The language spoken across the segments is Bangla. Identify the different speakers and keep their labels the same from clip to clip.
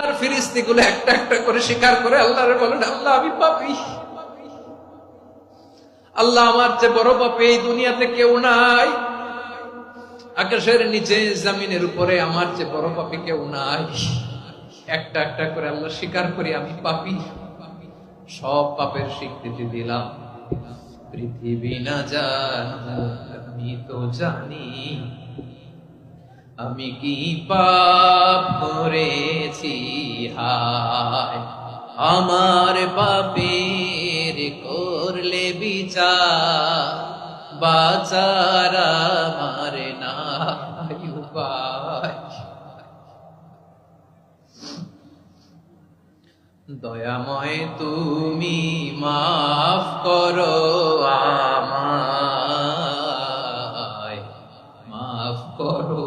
Speaker 1: গুনার ফিরিস্তিগুলো একটা একটা করে স্বীকার করে আল্লাহরে বলেন, আল্লাহ আমি পাপী, আল্লাহ আমার চেয়ে বড় পাপী এই দুনিয়াতে কেউ নাই, আকাশের নিচে জমিনের উপরে আমার চেয়ে বড় পাপী কেউ নাই। একটা একটা করে আল্লাহ স্বীকার করি আমি পাপী, সব পাপের স্বীকৃতি দিলাম। পৃথিবী না জানো আমি তো জানি, আমি কি পাপ করেছি, হায় আমার পাপের করলে বিচার, বাঁচার আমার নাই উপায়। দয়াময় তুমি মাফ করো আমায়, মাফ করো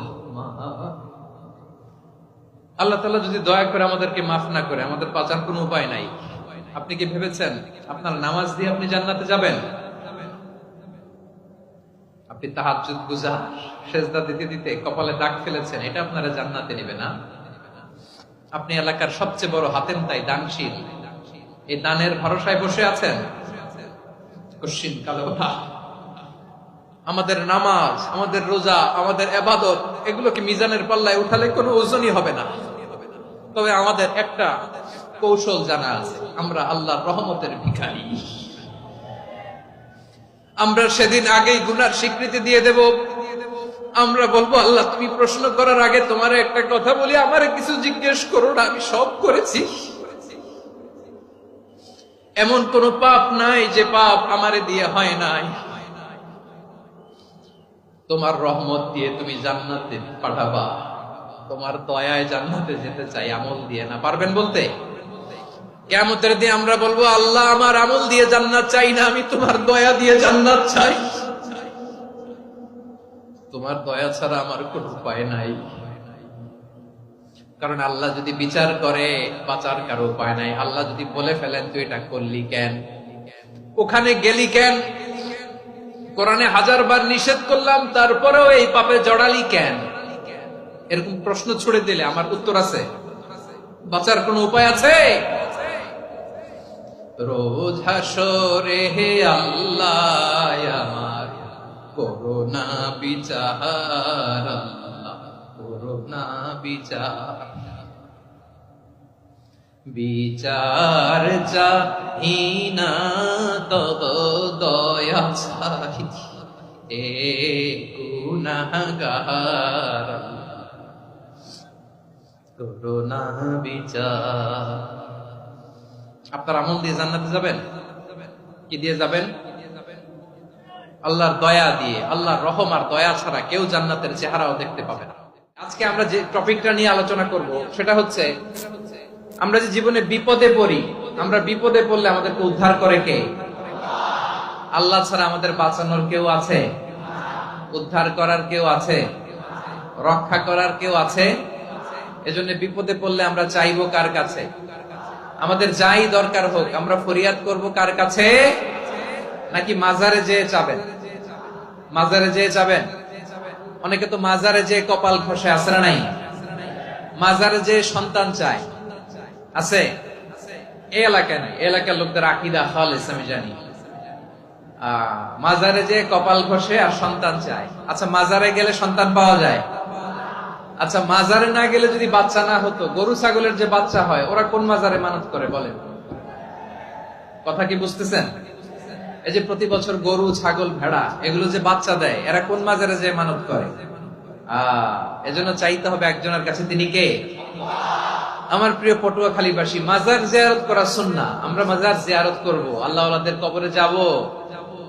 Speaker 1: আমায়। আল্লাহ তাআলা যদি দয়া করে আমাদেরকে মাফ না করে, আমাদের বাঁচার কোনো উপায় নাই। আপনি কি ভেবেছেন আপনার নামাজ দিয়ে আপনি জান্নাতে যাবেন? আপনি তাহাজ্জুদ গুজার, সেজদা দিতে দিতে কপালে দাগ ফেলেছেন, এটা আপনারা জান্নাতে নেবে না। আপনি এলাকার সবচেয়ে বড় হাতেম তাই দানশীল, এই দানের ভরসায় বসে আছেন, কশিন কালো ওঠা। আমাদের নামাজ, আমাদের রোজা, আমাদের ইবাদত, এগুলোকে মিজানের পাল্লায় উঠালে কোনো ওজনই হবে না। তবে আমাদের একটা কৌশল জানা আছে, আমরা আল্লাহর রহমতের ভিখারি। আমরা সেদিন আগেই গুনার স্বীকৃতি দিয়ে দেব। আমরা বলবো, আল্লাহ তুমি প্রশ্ন করার আগে তোমার একটা কথা বলি, আমারে কিছু জিজ্ঞেস করো না, আমি সব করেছি। এমন কোন পাপ নাই যে পাপ আমারে দিয়ে হয় নাই। তোমার রহমত দিয়ে তুমি জান্নাতে পাঠাবা, তোমার দয়ায় জান্নাতে যেতে চাই, আমল দিয়ে না। পারবেন বলতে? কিয়ামতের দিন আমরা বলবো, আল্লাহ আমার আমল দিয়ে জান্নাত চাই না, আমি তোমার দয়া দিয়ে জান্নাত চাই। তোমার দয়া ছাড়া আমার কোনো উপায় নাই। কারণ আল্লাহ যদি বিচার করে, বাঁচার কারো উপায় নাই। আল্লাহ যদি বলে ফেলেন তুই এটা করলি কেন, ওখানে গেলি কেন, কোরআনে 1000 বার নিষেধ করলাম তারপরেও এই পাপে জড়ালি কেন, এরকম প্রশ্ন ছুড়ে দিলে আমার উত্তর আছে? বাঁচার কোনো উপায় আছে? রোজ হাসরে হে আল্লাহ আমার করোনা বিচার, আল্লাহ করোনা বিচার, বিচার চাহি না তব দয়া চাই, এ গুনাহগার করোনা বিচার। আপনার আমল দিয়ে জান্নাতে যাবেন? কি দিয়ে যাবেন? আল্লাহর দয়া দিয়ে। আল্লাহর রহম আর দয়া ছাড়া কেউ জান্নাতের চেহারাও দেখতে পাবে না। আজকে আমরা যে টপিকটা নিয়ে আলোচনা করব সেটা হচ্ছে, আমরা যে জীবনে বিপদে পড়ি, আমরা বিপদে পড়লে আমাদেরকে উদ্ধার করে কে? আল্লাহ ছাড়া আমাদের বাঁচানোর কেউ আছে? উদ্ধার করার কেউ আছে? রক্ষা করার কেউ আছে? এজন্য বিপদে পড়লে আমরা চাইবো কার কাছে? আমাদের যাই দরকার হোক আমরা ফরিয়াদ করব কার কাছে? নাকি মাজারে যেয়ে চাবেন? মাজারে যেয়ে চাবেন? অনেকে তো মাজারে যেয়ে কপাল ঘষে, আছে না নাই? মাজারে যেয়ে সন্তান চায়, আছে? এই এলাকায় নাই, এলাকার লোকদের আকীদা খালেস আমি জানি। মাজারে যেয়ে কপাল ঘষে আর সন্তান চায়। আচ্ছা, মাজারে গেলে সন্তান পাওয়া যায়? আচ্ছা, মাজারে না গেলে যদি বাচ্চা না হতো, গরু ছাগলের যে বাচ্চা হয় ওরা কোন মাজারে মানত করে বলেন? কথা কি বুঝতেছেন? এই যে প্রতি বছর গরু ছাগল ভেড়া এগুলো যে বাচ্চা দেয়, এরা কোন মাজারে যে মানত করে? এজন্য চাইতে হবে একজনের কাছে, তিনি কে? আমার প্রিয় পটুয়াখালীবাসী, মাজার জিয়ারত করা সুন্নাহ। আমরা মাজার জিয়ারত করব, আল্লাহ ওয়ালাদের কবরে যাব,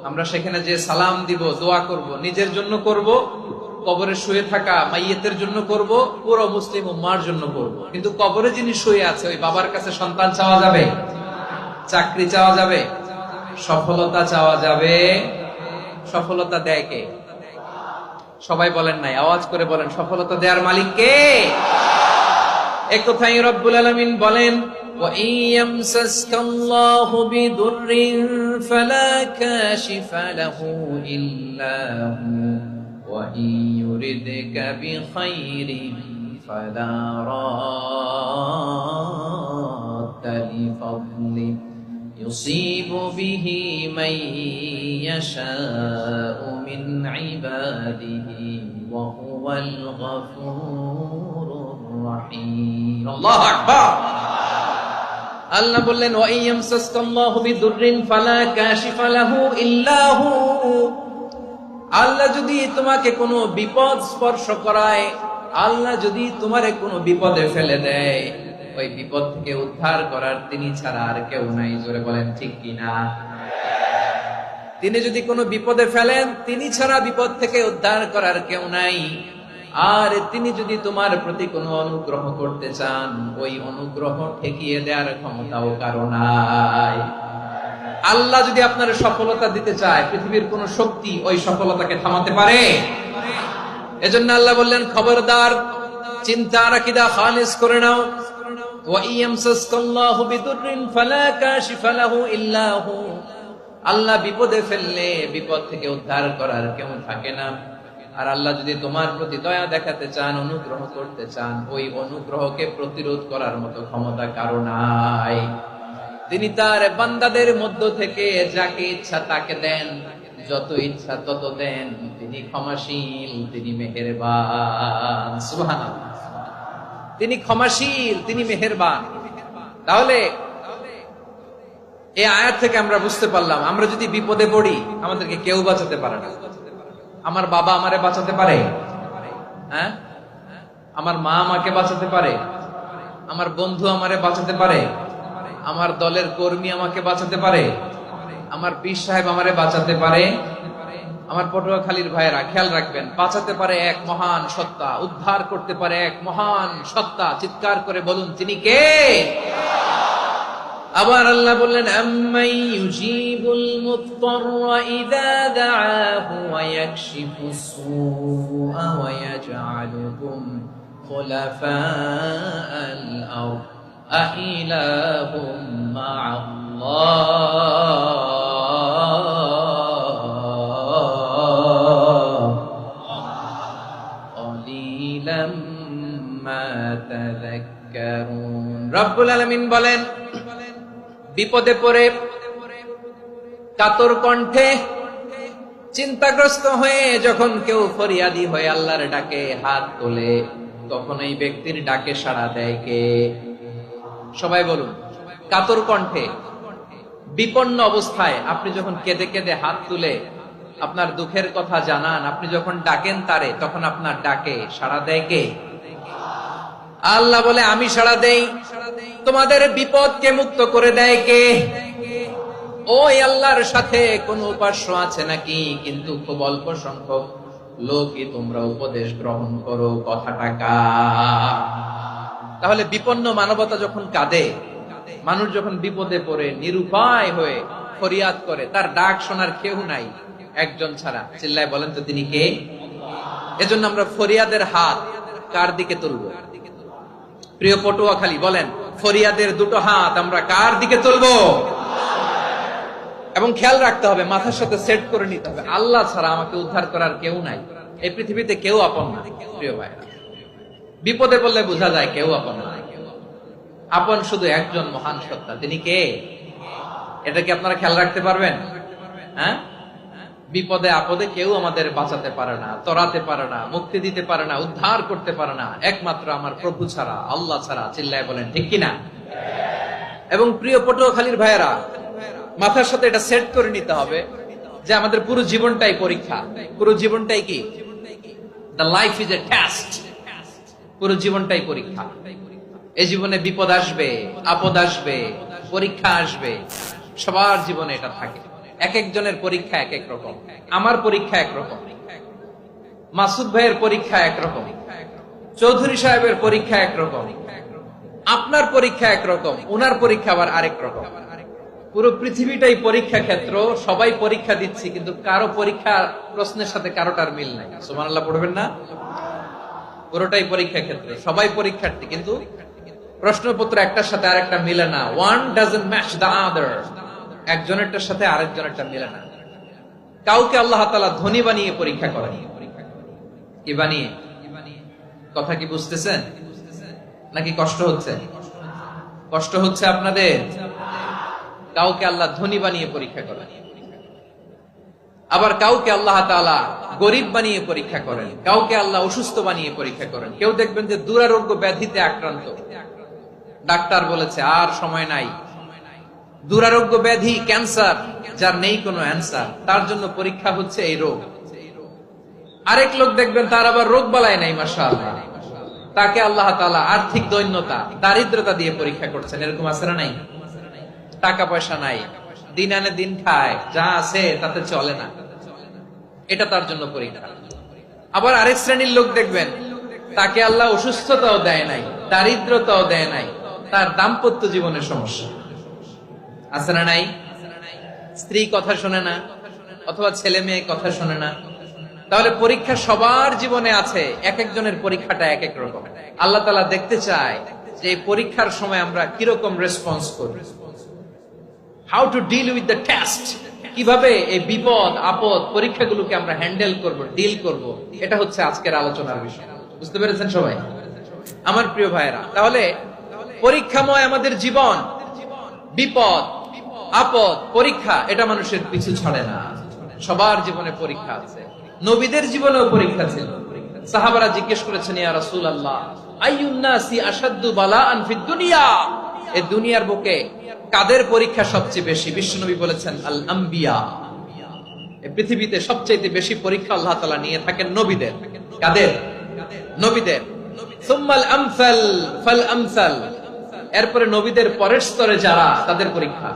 Speaker 1: আমরা সেখানে যে সালাম দিব, দোয়া করব, নিজের জন্য করব, কবরে শুয়ে থাকা মাইয়েতের জন্য করব, পুরো মুসলিম উম্মার জন্য করব। কিন্তু কবরে যিনি শুয়ে আছে ওই বাবার কাছে সন্তান চাওয়া যাবে? চাকরি চাওয়া যাবে? সফলতা চাওয়া যাবে? সফলতা দেয় কে? সবাই বলেন নাই, আওয়াজ করে বলেন, সফলতা দেওয়ার মালিক কে? এক কথাই রব্বুল আলামিন বলেন, ওয়া ইয়ামসাসকাল্লাহু বিদুররিন ফালা কাশিফা লাহু ইল্লা হু ওয়া ইয়ুরিদকা বিখাইরিন ফালা يصيب به من يشاء من عباده وهو الغفور الرحيم الله أكبر আল্লাহ বললেন ওয়া ইয়ামসাসকাল্লাহু বিদুররিন ফালা কাশিফা লাহু ইল্লা হু আল্লাহ যদি তোমাকে কোনো বিপদ স্পর্শ করায় আল্লাহ যদি তোমারে কোনো বিপদে ফেলে দেয় ওই বিপদ থেকে উদ্ধার করার তিনি ছাড়া আর কেউ নাই জোরে বলেন ঠিক কি না তিনি যদি কোনো বিপদে ফেলেন তিনি ছাড়া বিপদ থেকে উদ্ধার করার কেউ নাই আর তিনি যদি তোমার প্রতি কোনো অনুগ্রহ করতে চান ওই অনুগ্রহ ঠেকিয়ে দেওয়ার ক্ষমতাও কারো নাই আল্লাহ যদি আপনার সফলতা দিতে চায় পৃথিবীর কোন শক্তি ওই সফলতাকে থামাতে পারে এজন্য আল্লাহ বললেন খবরদার চিন্তার আকীদা খালিস করে নাও ওয়া ইয়ামসাসকাল্লাহু বিদুররিন ফালা কাশিফা লাহু ইল্লা হু আল্লাহ বিপদে ফেললে বিপদ থেকে উদ্ধার করার কেউ থাকে না আর আল্লাহ যদি তোমার প্রতি দয়া দেখাতে চান অনুগ্রহ করতে চান ওই অনুগ্রহকে প্রতিরোধ করার মতো ক্ষমতা কারো নাই তিনি তার বান্দাদের মধ্য থেকে যাকে ইচ্ছা তাকে দেন যত ইচ্ছা তত দেন তিনি ক্ষমাশীল তিনি মেহেরবান সুবহানাল্লাহ তিনি ক্ষমাশীল তিনি মেহেরবান তাহলে এই আয়াত থেকে আমরা বুঝতে পারলাম আমরা যদি বিপদে পড়ি আমাদেরকে কেউ বাঁচাতে পারে না আমার বাবা আমারে বাঁচাতে পারে হ্যাঁ আমার মা আমাকে বাঁচাতে পারে আমার বন্ধু আমারে বাঁচাতে পারে আমার দলের কর্মী আমাকে বাঁচাতে পারে আমার পীর সাহেব আমারে বাঁচাতে পারে আমার পটুয়াখালীর ভাইয়েরা খেয়াল রাখবেন বাঁচাতে পারে এক মহান সত্তা উদ্ধার করতে পারে এক মহান সত্তা চিৎকার করে বলুন তিনি কে আবার আল্লাহ বললেন আম্মাই ইউজিবুল মুত্তাররা ইযা দাআহু ওয়া ইয়াকশিফুস সুআ ওয়া ইয়াজআলুকুম খুলাফাআল আরদ আইলাহুম মা'আল্লাহ ক্বালিলাম মা তাযাক্কারুন রব্বুল আলামিন বলেন বিপদে পড়ে কাতর কণ্ঠে চিন্তাগ্রস্ত হয়ে যখন কেউ ফরিয়াদি হয়ে আল্লাহর ডাকে হাত তোলে তখন এই ব্যক্তির ডাকে সাড়া দেয় কে সবাই বলুন কাতর কণ্ঠে বিপন্ন অবস্থায় আপনি যখন কেঁদে কেঁদে হাত তুলে আপনার দুঃখের কথা জানান আপনি যখন ডাকেন তারে তখন আপনার ডাকে সাড়া দেয় কে আল্লাহ বলে আমি সাড়া দেই তোমাদের বিপদকে মুক্ত করে দেয় কে ওই আল্লাহর সাথে কোন উপাস্য আছে নাকি কিন্তু খুব অল্প সংখ্যক লোকই তোমরা উপদেশ গ্রহণ করো কথাটা কার তাহলে বিপন্ন মানবতা যখন কাঁদে মানুষ যখন বিপদে পড়ে নিরুপায় হয়ে ফরিয়াদ করে তার ডাক শোনার কেউ নাই একজন ছাড়া চিল্লায় বলেন তো তিনি কে এজন্য আমরা ফরিয়াদের হাত কার দিকে তুলবো প্রিয় পটুয়াখালী বলেন ফরিয়াদের দুটো হাত আমরা কার দিকে তুলবো এবং খেয়াল রাখতে হবে মাথার সাথে সেট করে নিতে হবে আল্লাহ ছাড়া আমাকে উদ্ধার করার কেউ নাই এই পৃথিবীতে কেউ আপন না প্রিয় ভাইরা বিপদে পড়লে বোঝা যায় কেউ আপন না আপন শুধু একজন মহান সত্তা তিনি কে এটা কি আপনারা খেয়াল রাখতে পারবেন হ্যাঁ বিপদে আপদে কেউ আমাদের বাঁচাতে পারে না তরাতে পারে না মুক্তি দিতে পারে না উদ্ধার করতে পারে না একমাত্র আমার প্রভু ছাড়া আল্লাহ ছাড়া চিল্লায় বলেন ঠিক কিনা এবং প্রিয় পটুয়াখালীর ভাইয়েরা মাথার সাথে এটা সেট করে নিতে হবে যে আমাদের পুরো জীবনটাই পরীক্ষা পুরো জীবনটাই কি the life is a test পুরো জীবনটাই পরীক্ষা এই জীবনে বিপদ আসবে আপদ আসবে পরীক্ষা আসবে সবার জীবনে এটা থাকে এক একজনের পরীক্ষা এক এক রকম আমার পরীক্ষা এক রকম মাসুদ ভাইয়ের পরীক্ষা এক রকম চৌধুরী সাহেবের পরীক্ষা এক রকম আপনার পরীক্ষা এক রকম ওনার পরীক্ষা আবার আরেক রকম পুরো পৃথিবীটাই পরীক্ষা ক্ষেত্র সবাই পরীক্ষা দিচ্ছি কিন্তু কারো পরীক্ষা প্রশ্নের সাথে কারোটার মিল নাই সুবহানাল্লাহ পড়বেন না পুরোটাই পরীক্ষা ক্ষেত্র সবাই পরীক্ষার্থী কিন্তু প্রশ্নপত্র একটার সাথে আরেকটা মিলে না one doesn't match the other একজনেরটার সাথে আরেকজনেরটা মিলে না কাউকে আল্লাহ তাআলা ধনী বানিয়ে পরীক্ষা করেন কি বানিয়ে কথা কি বুঝতেছেন নাকি কষ্ট হচ্ছে আপনাদের কাউকে আল্লাহ ধনী বানিয়ে পরীক্ষা করেন, আবার কাউকে আল্লাহ তাআলা গরিব বানিয়ে পরীক্ষা করেন, কাউকে আল্লাহ অসুস্থ বানিয়ে পরীক্ষা করেন। কেউ দেখবেন যে দুরারোগ্য ব্যাধিতে আক্রান্ত, ডাক্তার বলেছে আর সময় নাই, দুরারোগ্য ব্যাধি ক্যান্সার, যার নেই কোনো অ্যান্সার, তার জন্য পরীক্ষা হচ্ছে এই রোগ। আরেক লোক দেখবেন তার আবার রোগ বালাই নাই, মাশাআল্লাহ, তাকে আল্লাহ তাআলা আর্থিক দৈন্যতা, দারিদ্রতা দিয়ে পরীক্ষা করছেন। এরকম আছে না নাই? টাকা পয়সা নাই, দিন আনে দিন খায়, যা আছে তাতে চলে না, এটা তার জন্য পরীক্ষা। আবার আরেক শ্রেণীর লোক দেখবেন তাকে আল্লাহ অসুস্থতাও দেয় নাই, দারিদ্রতাও দেয় নাই, তার দাম্পত্য জীবনের সমস্যা আছে না নাই? স্ত্রী কথা শোনে না, অথবা ছেলে মেয়ে কথা শোনে না। তাহলে পরীক্ষা সবার জীবনে আছে, এক একজনের পরীক্ষাটা এক এক রকম। আল্লাহ তাআলা দেখতে চায় যে এই পরীক্ষার সময় আমরা কিরকম রেসপন্স করি, how to deal with the test, কিভাবে এই বিপদ আপদ পরীক্ষাগুলোকে আমরা হ্যান্ডেল করব, ডিল করব, এটা হচ্ছে আজকের আলোচনার বিষয়। বুঝতে পেরেছেন সবাই আমার প্রিয় ভাইয়েরা? তাহলে পরীক্ষাময় আমাদের জীবন, বিপদ আপদ পরীক্ষা, এটা মানুষের পিছু ছাড়ে না, সবার জীবনে পরীক্ষা আছে। নবীদের জীবনেও পরীক্ষা ছিল। সাহাবারা জিজ্ঞেস করেছেন, ইয়া রাসূলুল্লাহ, আইয়ুন নাসি আশাদ্দু বালাআন ফিদ দুনিয়া, এই দুনিয়ার বুকে কাদের পরীক্ষা সবচেয়ে বেশি? বিশ্বনবী বলেছেন, আল আম্বিয়া, এই পৃথিবীতে সবচেয়ে বেশি পরীক্ষা আল্লাহ তাআলা নিয়ে থাকেন নবীদের। কাদের? নবীদের। সুম্মাল আমসাল ফাল আমসাল, এরপরে নবীদের পরের স্তরে যারা, তাদের পরীক্ষা।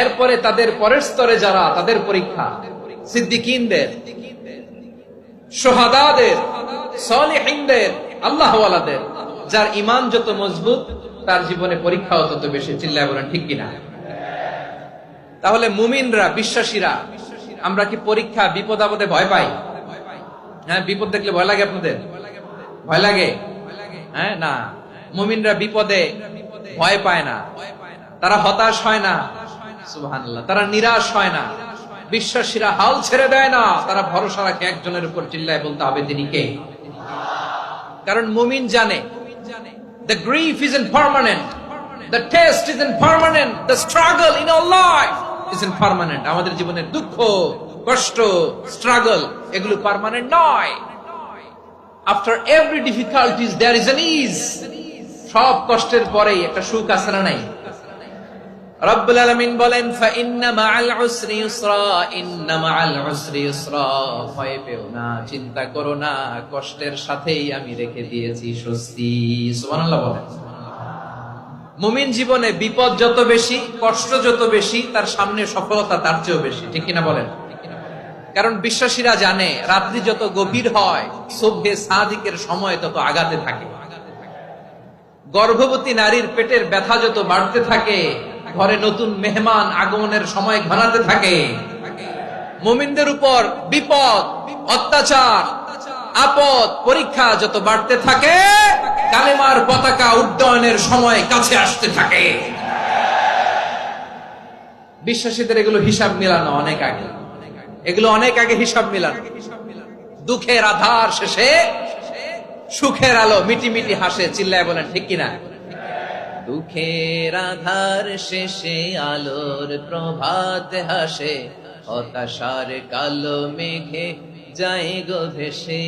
Speaker 1: এরপরে তাদের পরের স্তরে যারা, তাদের পরীক্ষা। সিদ্দিকীনদের, শুহাদাদের, সালিহিনদের, আল্লাহওয়ালাদের, যার ঈমান যত মজবুত তার জীবনে পরীক্ষাও তত বেশি। চিল্লায় বলেন ঠিক কিনা? তাহলে মুমিনরা, বিশ্বাসীরা, আমরা কি পরীক্ষা বিপদ আপদে ভয় পাই? হ্যাঁ, বিপদ দেখলে ভয় লাগে আপনাদের? ভয় লাগে? হ্যাঁ, না, মুমিনরা বিপদে ভয় পায় না, তারা হতাশ হয় না, সুবহানাল্লাহ, তারা নিরাশ হয় না। বিশ্বাসীরা হাল ছেড়ে দেয় না, তারা ভরসা রাখে একজনের উপর। চিল্লায় বলতে হবে তিনি কে? কারণ মুমিন জানে the grief isn't permanent, the test isn't permanent, the struggle in our life isn't permanent. আমাদের জীবনের দুঃখ, কষ্ট, স্ট্রাগল, এগুলো পার্মানেন্ট নয়। After every difficulties there is an ease. সব কষ্টের পরেই একটা সুখ আছে না নাই? রব্বুল আলামিন বলেন, ফা ইন্না মাআল উসরি ইউসরা, ইন্না মাআল উসরি ইউসরা, ভয় পেও না, চিন্তা করো না, কষ্টের সাথেই আমি রেখে দিয়েছি স্বস্তি। সুবহানাল্লাহ বলেন। মুমিন জীবনে বিপদ যত বেশি, কষ্ট যত বেশি, তার সামনে সফলতা তার চেয়েও বেশি। ঠিক কিনা বলেন? কারণ বিশ্বাসীরা জানে রাত্রি যত গভীর হয়, সুবহে সাদিকের সময় তত আগাতে থাকে। গর্ভবতী নারীর পেটের ব্যথা যত বাড়তে থাকে, ঘরে নতুন মেহমান আগমনের সময় ঘনাতে থাকে। মুমিনদের উপর বিপদ, অত্যাচার, আপদ, পরীক্ষা যত বাড়তে থাকে, কালেমার পতাকা উড্ডয়নের সময় কাছে আসতে থাকে। বিশ্বাসীদের এগুলো হিসাব মিলানো অনেক আগে, এগুলো অনেক আগে হিসাব মিলানো। দুঃখের আধার শেষে সুখের আলো মিটি মিটি হাসে। চিল্লায় বলেন ঠিক কিনা? দুঃখের আধার শেষে আলোর প্রভাত হাসে, হতাশার কালো মেঘে যায় গো ভেসে,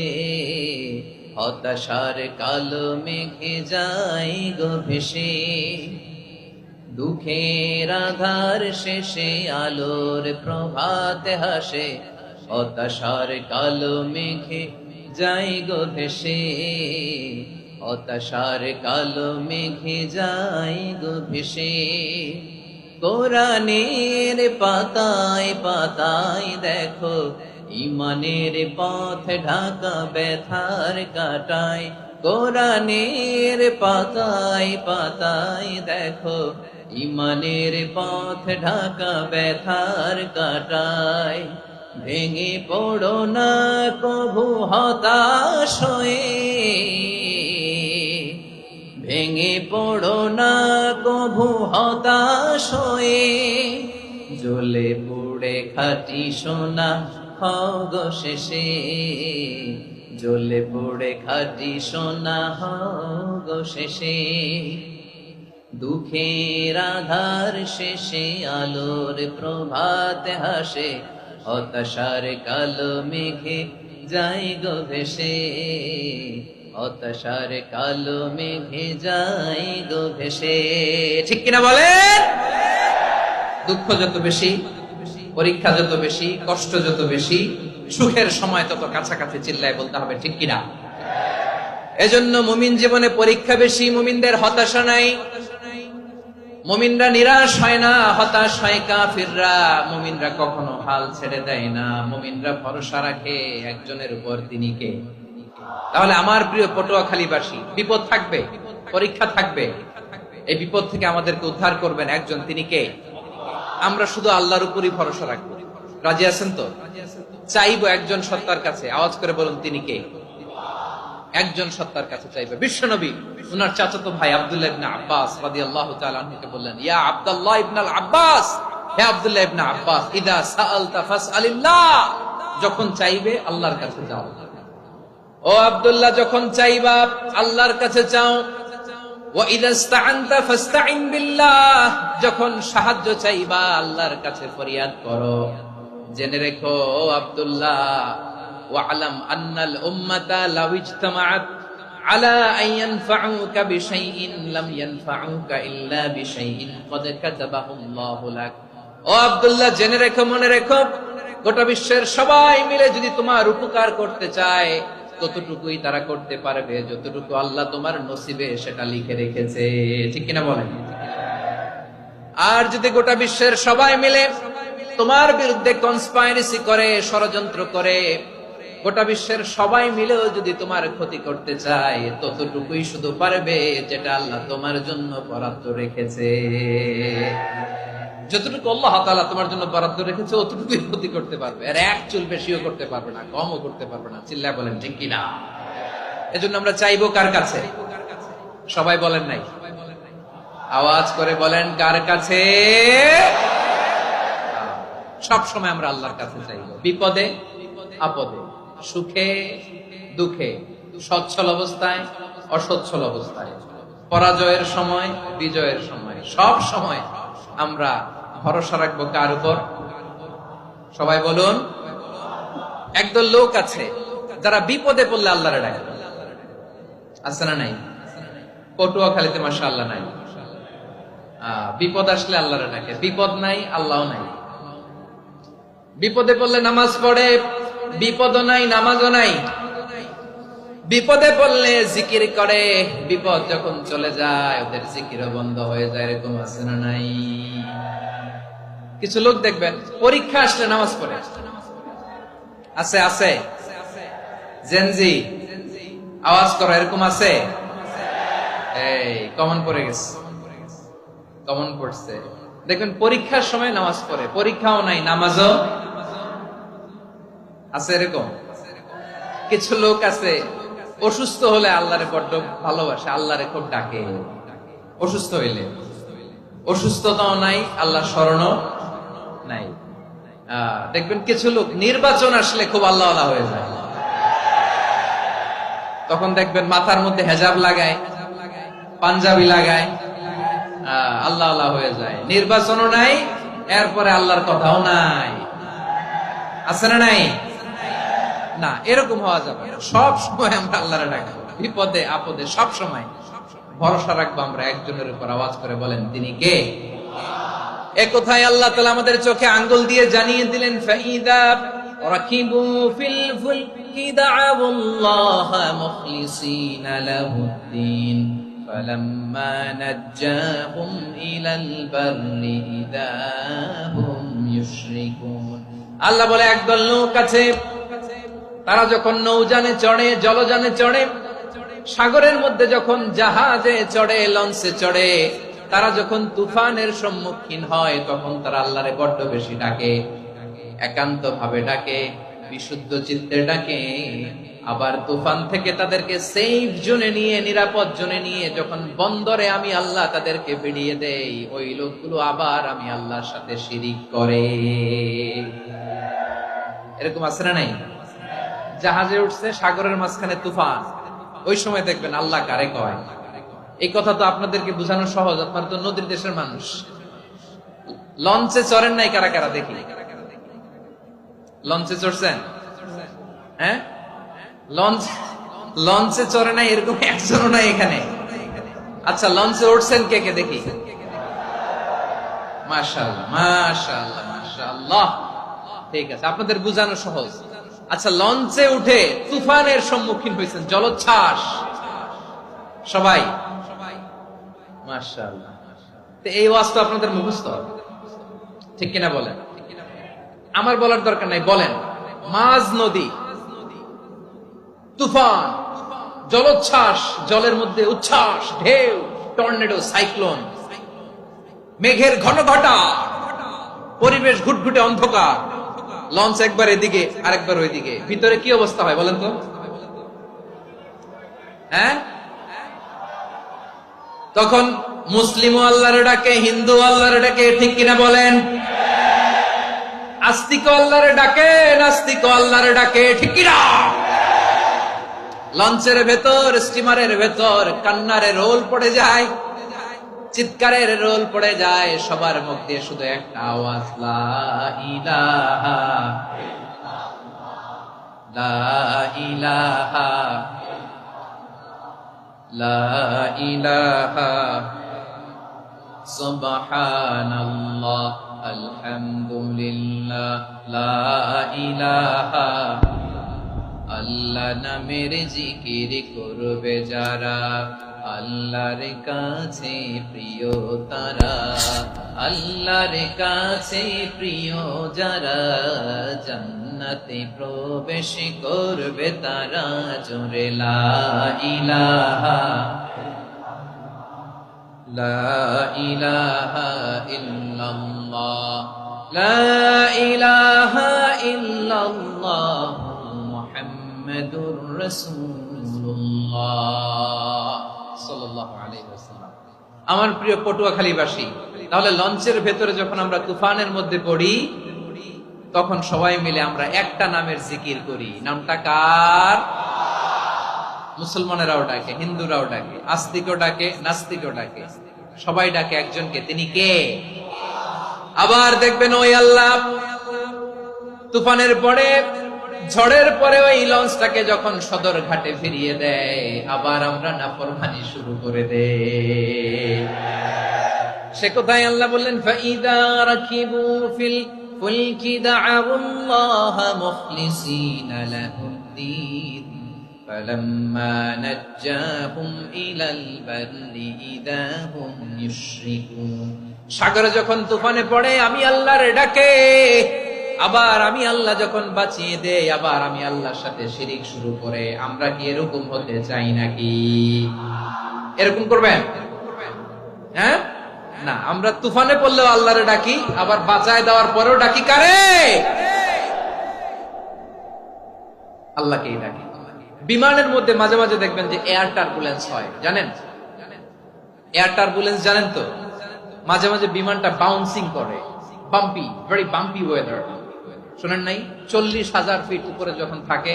Speaker 1: হতাশার কালো মেঘে যায় গো ভেসে। দুঃখের আধার শেষে আলোর প্রভাত হাসে, হতাশার কালো মেঘে যায় গো ভেসে, হতাশার কালো মেঘে যায় গো ভেসে। কোরআনের পাতায় পাতায় দেখো, ঈমানের পথ ঢাকা ব্যথার কাটায়। কোরআনের পাতায় পাতায় দেখো, ঈমানের পথ ঢাকা ব্যথার কাটায়। ভেঙে পড়ো না প্রভু হতাশ হয়ে, ভেঙে পড়ো না প্রভু হতাশ হয়ে। জ্বলে পুড়ে খাঁটি সোনা হও গো শেষে, জ্বলে পুড়ে খাঁটি সোনা হও গো শেষে।
Speaker 2: দুঃখের আধার শেষে আলোর প্রভাত হাসে, হতাশার কালো মেঘে যাই গো ভেসে, হতাশার কালো মেঘে যাই গো ভেসে।
Speaker 1: ঠিক কিনা বলেন? দুঃখ যত বেশি, পরীক্ষা যত বেশি, কষ্ট যত বেশি, সুখের সময় তত কাছাকাছি চিল্লায় বলতে হবে ঠিক কিনা। এজন্য মুমিন জীবনে পরীক্ষা বেশি, মুমিনদের হতাশা নাই। মুমিনরা নিরাশ হয় না, হতাশ হয় কাফিররা। মুমিনরা কখনো হাল ছেড়ে দেয় না, মুমিনরা ভরসা রাখে একজনের উপর, তিনি কে? তাহলে আমার প্রিয় পটুয়াখালীবাসী, বিপদ থাকবে, পরীক্ষা থাকবে, এই বিপদ থেকে আমাদেরকে উদ্ধার করবেন একজন, তিনি কে? আমরা শুধু আল্লাহর উপরই ভরসা রাখবো। রাজি আছেন তো? চাইবো একজন সত্তার কাছে, আওয়াজ করে বলুন তিনি কে? একজন সত্তার কাছে চাইবে। বিশ্বনবী উনার চাচাতো ভাই আব্দুল্লাহ ইবনে আব্বাস রাদিয়াল্লাহু তাআলা আনহুকে বললেন, ইয়া আব্দুল্লাহ ইবনুল আব্বাস, হে আব্দুল্লাহ ইবনে আব্বাস, ইদা সাআলতা ফাসআলিল্লাহ, যখন চাইবে আল্লাহর কাছে যাও। ও আব্দুল্লাহ, যখন চাইবা আল্লাহর কাছে চাও। ওয়া ইদা ইসতাআনতা ফাসতাইন বিল্লাহ, যখন সাহায্য চাইবা আল্লাহর কাছে ফরিয়াদ করো। জেনে রেখো ও আব্দুল্লাহ, ওয়া'লাম আন্নাল উম্মাতা লাউ ইজতামাআত আলা আন ইয়ানফাউকা বিশাইইন লাম ইয়ানফাউকা ইল্লা বিশাইইন ক্বাদ কাতাবাহু আল্লাহু লাক। ও আব্দুল্লাহ, জেনে রেখো, মনে রেখো, গোটা বিশ্বের সবাই মিলে যদি তোমার উপকার করতে চায় ততটুকুই তারা করতে পারবে যতটুকু আল্লাহ তোমার নসিবে সেটা লিখে রেখেছে। ঠিক কিনা বলেন? আর যদি গোটা বিশ্বের সবাই মিলে তোমার বিরুদ্ধে কনস্পাইরেসি করে, ষড়যন্ত্র করে, গোটা বিশ্বের সবাই মিলেও যদি তোমার ক্ষতি করতে চায় ততটুকুই শুধু পারবে যেটা আল্লাহ তোমার জন্য বরাদ্দ রেখেছে। যতটুকু আল্লাহ তাআলা তোমার জন্য বরাদ্দ রেখেছে অতটুকুই ক্ষতি করতে পারবে, আর এক চুল বেশিও করতে পারবে না, কমও করতে পারবে না। চিল্লায় বলেন ঠিক কিনা। এজন্য আমরা চাইবো কার কাছে? সবাই বলেন নাই, আওয়াজ করে বলেন কার কাছে? সব সময় আমরা আল্লাহর কাছে চাইবো, বিপদে আপদে, সুখে দুঃখে, সচ্ছল অবস্থায় অসচ্ছল অবস্থায়, পরাজয়ের সময় বিজয়ের সময়, সব সময় আমরা ভরসা রাখবো কার উপর? সবাই বলুন। একদল লোক আছে যারা বিপদে পড়লে আল্লাহরে ডাকে, আছে না নাই? পটুয়াখালীতে মাশাআল্লাহ নাই। বিপদ আসলে আল্লাহরে ডাকে, বিপদ নাই আল্লাহও নাই। বিপদে পড়লে নামাজ পড়ে, বিপদও নাই নামাজও নাই। বিপদে পড়লে জিকির করে, বিপদ যখন চলে যায় ওদের জিকিরও বন্ধ হয়ে যায়। এরকম আছে না নাই? কিছু লোক দেখবেন পরীক্ষা আসলে নামাজ পড়ে, আছে আছে। জেনজি আওয়াজ করো, এরকম আছে? এই কমন পড়ে গেছে, কমন পড়ছে। দেখবেন পরীক্ষার সময় নামাজ পড়ে, পরীক্ষাও নাই নামাজও আছে। এরকম কিছু লোক আছে অসুস্থ হলে আল্লাহরে বড্ড ভালোবাসে, আল্লাহরে খুব ডাকে। অসুস্থ হইলে অসুস্থতাও নাই, আল্লাহ স্মরণও নাই। দেখবেন কিছু লোক নির্বাচন আসলে খুব আল্লাহওয়ালা হয়ে যায়, তখন দেখবেন মাথার মধ্যে হেজাব লাগায়, পাঞ্জাবি লাগায়, আল্লাহওয়ালা হয়ে যায়। নির্বাচনও নাই, এরপরে আল্লাহর কথাও নাই। আছে না নাই? না, এরকম হওয়া যাবে না। সব সময় আমরা আল্লাহরে ডাকবো, বিপদে আপদে সব সময় ভরসা রাখবো আমরা একজনের উপর। আওয়াজ করে বলেন তিনি কে? এ কথায় আল্লাহ তাআলা আমাদের চোখে আঙ্গুল দিয়ে জানিয়ে দিলেন, ফাইদা রাকিবু ফিল ফুলকি দা'আউল্লাহা মুখলিসিনা লাহুদ্দিন ফালাম্মা নাজ্জাহুম ইলাল বাররি ইযা হুম ইউশরিকুন। আল্লাহ বলে একদল লোক আছে, তারা যখন নৌযানে চড়ে, জলযানে চড়ে, সাগরের মধ্যে যখন জাহাজে চড়ে, লঞ্চে চড়ে, তারা যখন তুফানের সম্মুখীন হয় তখন তারা আল্লাহরে বড্ড বেশি ডাকে, একান্ত ভাবে ডাকে, বিশুদ্ধ চিত্তে ডাকে। আবার তুফান থেকে তাদেরকে সেফ জোনে নিয়ে, নিরাপদ জোনে নিয়ে যখন বন্দরে আমি আল্লাহ তাদেরকে ফিরিয়ে দেই, ওই লোকগুলো আবার আমি আল্লাহর সাথে শিরিক করে। এরকম আছে না নাই? জাহাজে উঠছে, সাগরের মাঝখানে তুফান, ওই সময় দেখবেন আল্লাহ কারে কয়? এই কথা তো আপনাদেরকে বোঝানো সহজ, আপনারা তো নদীর দেশের মানুষ। লঞ্চে চড়েন নাই কারা কারা দেখি? লঞ্চে চড়ছেন? হ্যাঁ, লঞ্চে চড়ে নাই এরকম একজনও নাই এখানে। আচ্ছা, লঞ্চে উঠছেন কে কে দেখি? মাশাআল্লাহ, মাশাআল্লাহ, মাশাআল্লাহ। ঠিক আছে, আপনাদের বোঝানো সহজ। আচ্ছা, লঞ্চে উঠে তুফানের সম্মুখীন হয়েছেন, জলোচ্ছ্বাস সবাই? মাশাআল্লাহ। তো এই ওয়াজ তো আপনাদের মুখস্থ, ঠিক কিনা বলেন? আমার বলার দরকার নাই, বলেন। মাঝ নদী, তুফান, জলোচ্ছ্বাস, জলের মধ্যে উচ্ছ্বাস, ঢেউ, টর্নেডো, সাইক্লোন, মেঘের ঘনঘটা, পরিবেশ ঘুটঘুটে অন্ধকার, লঞ্চ একবার এদিকে আরেকবার ওইদিকে, ভিতরে কি অবস্থা হয় বলেন তো? হ্যাঁ, তখন মুসলিম আল্লাহর ডাকে, হিন্দু আল্লাহর ডাকে, ঠিক কিনা বলেন? আস্তিক আল্লাহর ডাকে, নাস্তিক আল্লাহর ডাকে, ঠিক কিনা? লঞ্চের ভেতর, স্টিমারের ভেতর কান্নারে রোল পড়ে যায়, চিৎকারের রোল পড়ে যায়, সবার মুখ দিয়ে শুধু একটা আওয়াজ, লা ইলাহা লা ইলাহা লা ইলাহা সুবহানাল্লাহ আলহামদুলিল্লাহ লা ইলাহা। আল্লাহ নামের জিকির করবে যারা, আল্লাহর কাছে প্রিয় তারা, আল্লাহর কাছে প্রিয় যারা, জান্নাতে প্রবেশ করবে তারা, জোরে লা ইলাহা লা ইলাহা ইল্লাল্লাহ লা ইলাহা ইল্লাল্লাহ মুহাম্মাদুর রাসূলুল্লাহ সাল্লাল্লাহু আলাইহি ওয়াসাল্লাম। আমার প্রিয় পটুয়াখালীবাসী, তাহলে লঞ্চের ভেতরে যখন আমরা তুফানের মধ্যে পড়ি, তখন সবাই মিলে আমরা একটা নামের জিকির করি। নামটা কার? মুসলমানেরাও ডাকে, হিন্দুরাও ডাকে, আস্তিকও ডাকে, নাস্তিকও ডাকে, সবাই ডাকে একজনকে। তিনি কে? আবার দেখবেন ওই আল্লাহ তুফানের পরে, ঝড়ের পরে ওই লঞ্চটাকে যখন সদর ঘাটে ফিরিয়ে দেয়, আবার আমরা নাফরমানি শুরু করে দেই। সে কোথায়? আল্লাহ বললেন, ফাইদা রাকিবু ফিল ফুলকি দা'আউল্লাহা মুখলিসিনা লাহুদ্দীন ফালাম্মা নাজ্জাহুম ইলাল বাররি ইযা হুম ইউশরিকুন। সাগরে যখন তুফানে পড়ে আমি আল্লাহর ডাকে, আবার আমি আল্লাহ যখন বাঁচিয়ে দেই, আবার আমি আল্লাহর সাথে শিরিক শুরু করে। আমরা কি এরকম হতে চাই নাকি? এরকম করবেন? হ্যাঁ না, আমরা তুফানে পড়লেও আল্লাহরে ডাকি, আবার বাঁচায় দেওয়ার পরেও ডাকি কারে? আল্লাহকেই ডাকি। বিমানের মধ্যে মাঝে মাঝে দেখবেন যে এয়ার টার্বুলেন্স হয়, জানেন? এয়ার টার্বুলেন্স জানেন তো? মাঝে মাঝে বিমানটা বাউন্সিং করে, বাম্পি, ভেরি বাম্পি ওয়েদার। শোনেন নাই? 40,000 ফিট উপরে যখন থাকে,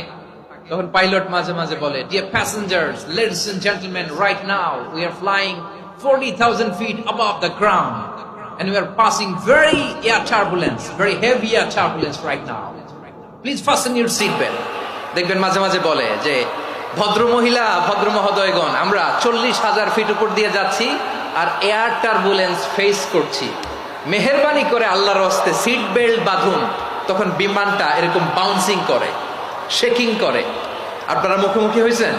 Speaker 1: তখন পাইলট মাঝে মাঝে বলে, dear passengers, ladies and gentleman, right now we are flying 40,000 feet above the ground and we are passing very air turbulence, very heavy air turbulence right now. Please fasten your seat belt. দেখবেন মাঝে মাঝে বলে যে, ভদ্র মহিলা, ভদ্র মহোদয়গণ, আমরা 40,000 ফিট উপর দিয়ে যাচ্ছি আর এয়ার টার্বুলেন্স ফেস করছি, মেহেরবানি করে আল্লাহর হস্তে সিট বেল্ট বাঁধুন। তখন বিমানটা এরকম বাউন্সিং করে, শেকিং করে। আপনারা মুখোমুখি হয়েছেন?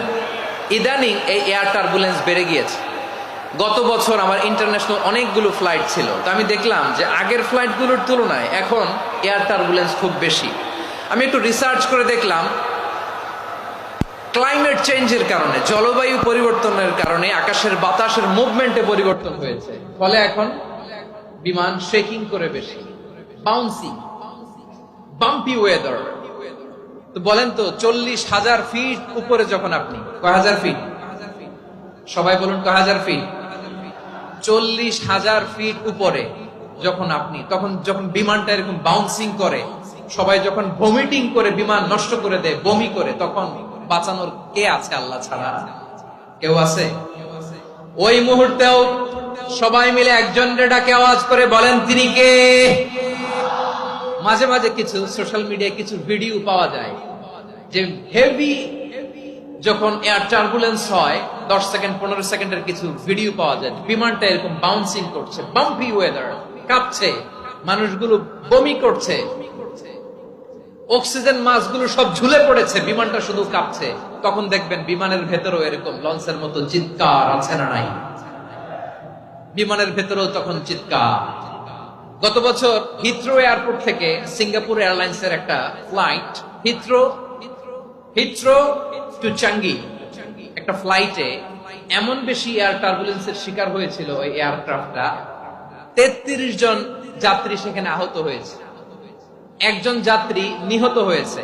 Speaker 1: ইদানিং এই এয়ার টার্বুলেন্স বেড়ে গিয়েছে। গত বছর আমার ইন্টারন্যাশনাল অনেকগুলো ফ্লাইট ছিল, তো আমি দেখলাম যে আগের ফ্লাইটগুলোর তুলনায় এখন এয়ার টার্বুলেন্স খুব বেশি। আমি একটু রিসার্চ করে দেখলাম, ক্লাইমেট চেঞ্জের কারণে, জলবায়ু পরিবর্তনের কারণে আকাশের বাতাসের মুভমেন্টে পরিবর্তন হয়েছে, ফলে এখন বিমান শেকিং করে বেশি, বাউন্সিং, বাম্পি ওয়েদার। তো বলেন তো, 40,000 ফিট উপরে যখন আপনি, কয় হাজার ফিট? সবাই বলুন, কয় হাজার ফিট? 40,000 ফিট উপরে যখন আপনি, তখন যখন বিমানটা এরকম বাউন্সিং করে, সবাই যখন ভমিটিং করে বিমান নষ্ট করে দেয়, বমি করে, তখন বাঁচানোর কে আছে আল্লাহ ছাড়া? কেউ আছে? ওই মুহূর্তেও সবাই মিলে একজনকে ডাকে আওয়াজ করে বলেন তিনি কে? মাঝে মাঝে কিছু সোশ্যাল মিডিয়ায় কিছু ভিডিও পাওয়া যায় যে হেভি যখন এয়ার টার্বুলেন্স হয় 10 সেকেন্ড 15 সেকেন্ডের কিছু ভিডিও পাওয়া যায়, বিমানটা এরকম বাউন্সিং করছে, বাম্পি ওয়েদার, কাঁপছে, মানুষগুলো বমি করছে, অক্সিজেন মাস্কগুলো সব ঝুলে পড়েছে, বিমানটা শুধু কাঁপছে। তখন দেখবেন বিমানের ভেতরেও এরকম লঞ্চের মতো চিৎকার আছে না নাই? বিমানের ভেতরেও তখন চিৎকার। গত বছর হিথ্রো এয়ারপোর্ট থেকে সিঙ্গাপুর এয়ারলাইন্সের একটা ফ্লাইট হিথ্রো টু চাঙ্গি একটা ফ্লাইটে এমন বেশি এয়ার টার্বুলেন্সের শিকার হয়েছিল ওই এয়ারক্রাফটটা, 33 জন যাত্রী সেখানে আহত হয়েছে, একজন যাত্রী নিহত হয়েছে।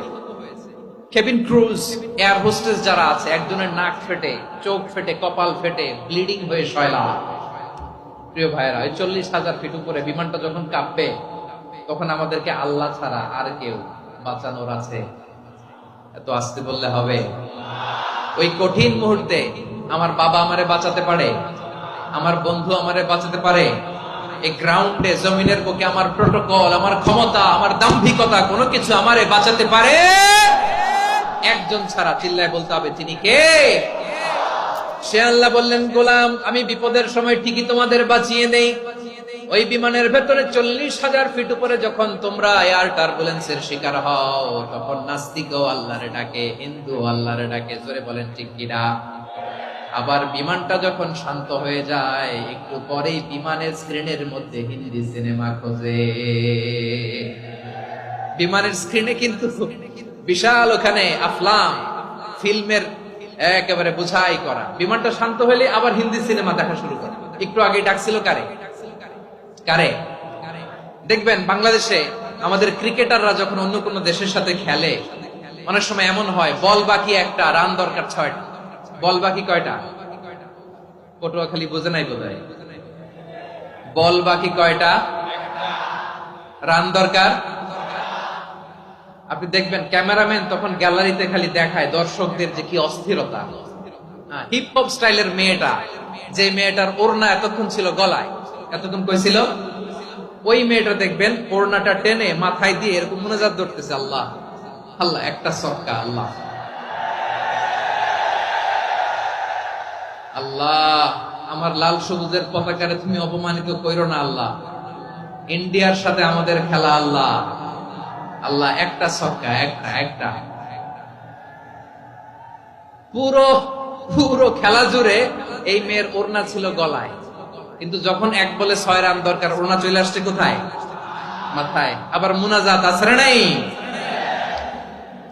Speaker 1: কেবিন ক্রুজ, এয়ার হোস্টেস যারা আছে, একজনের নাক ফেটে, চোখ ফেটে, কপাল ফেটে, ব্লিডিং হয়ে শয়লা। প্রিয় ভাইয়েরা, 40,000 ফিট উপরে বিমানটা যখন কাঁপবে তখন আমাদেরকে আল্লাহ ছাড়া আর কেউ বাঁচানোর আছে? এত আস্তে বললে হবে? ওই কঠিন মুহূর্তে আমার বাবা আমারে বাঁচাতে পারে, আমার বন্ধু আমারে বাঁচাতে পারে। এই গ্রাউন্ডে, জমিনের বুকে আমার প্রোটোকল, আমার ক্ষমতা, আমার দাম্ভিকতা কোনো কিছু আমারে বাঁচাতে পারে? একজন ছাড়া, চিল্লায় বলতে হবে তিনি কে? সে আল্লাহ বললেন, গোলাম আমি বিপদের সময় ঠিকই তোমাদের বাঁচিয়ে নেই। ওই বিমানের ভেতরে 40,000 ফিট উপরে যখন তোমরা এয়ার টার্বুলেন্সের শিকার হও, তখন নাস্তিকও আল্লাহরে ডাকে, হিন্দু আল্লাহরে ডাকে। জোরে বলেন ঠিক কিনা? আবার বিমানটা যখন শান্ত হয়ে যায়, একটু পরেই বিমানের স্ক্রিনের মধ্যে হিন্দি সিনেমা খোঁজে। বিমানের স্ক্রিনে কিন্তু বিশাল ওখানে আফলাম ফিল্মের একেবারে বুঝাই করা। বিমানটা শান্ত হলে আবার হিন্দি সিনেমা দেখা শুরু করে। একটু আগে ডাকছিল কারে? দেখবেন বাংলাদেশে আমাদের ক্রিকেটাররা যখন অন্য কোনো দেশের সাথে খেলে, অনেক সময় এমন হয় বল বাকি একটা, রান দরকার 6টা। বল বাকি কয়টা? পটুয়াখালী বোঝে নাই বোধহয়। বল বাকি কয়টা? রান দরকার। আপনি দেখবেন ক্যামেরাম্যান তখন গ্যালারিতে খালি দেখায় দর্শকদের যে কি অস্থিরতা। হিপ হপ স্টাইলের মেয়েটা, যে মেয়েটার ওড়না এতক্ষণ ছিল গলায়, এতক্ষণ কইছিল, ওই মেয়েটা দেখবেন ওড়নাটা টেনে মাথায় দিয়ে এরকম মুনাজাত ধরতেছে, আল্লাহ আল্লাহ, একটা সক্কা, আল্লাহ আল্লাহ, আমার লাল সবুজের পতাকারে তুমি অপমানিত কইরো না আল্লাহ, ইন্ডিয়ার সাথে আমাদের খেলা আল্লাহ আল্লাহ, একটা সক্কা, একটা। পুরো খেলা জুড়ে এই মেয়ের ওড়না ছিল গলায়, কিন্তু যখন 1 বলে 6 রান দরকার, ওড়না চলে আসছে কোথায়? মাথায়। আবার মুনাজাত আছে না নাই?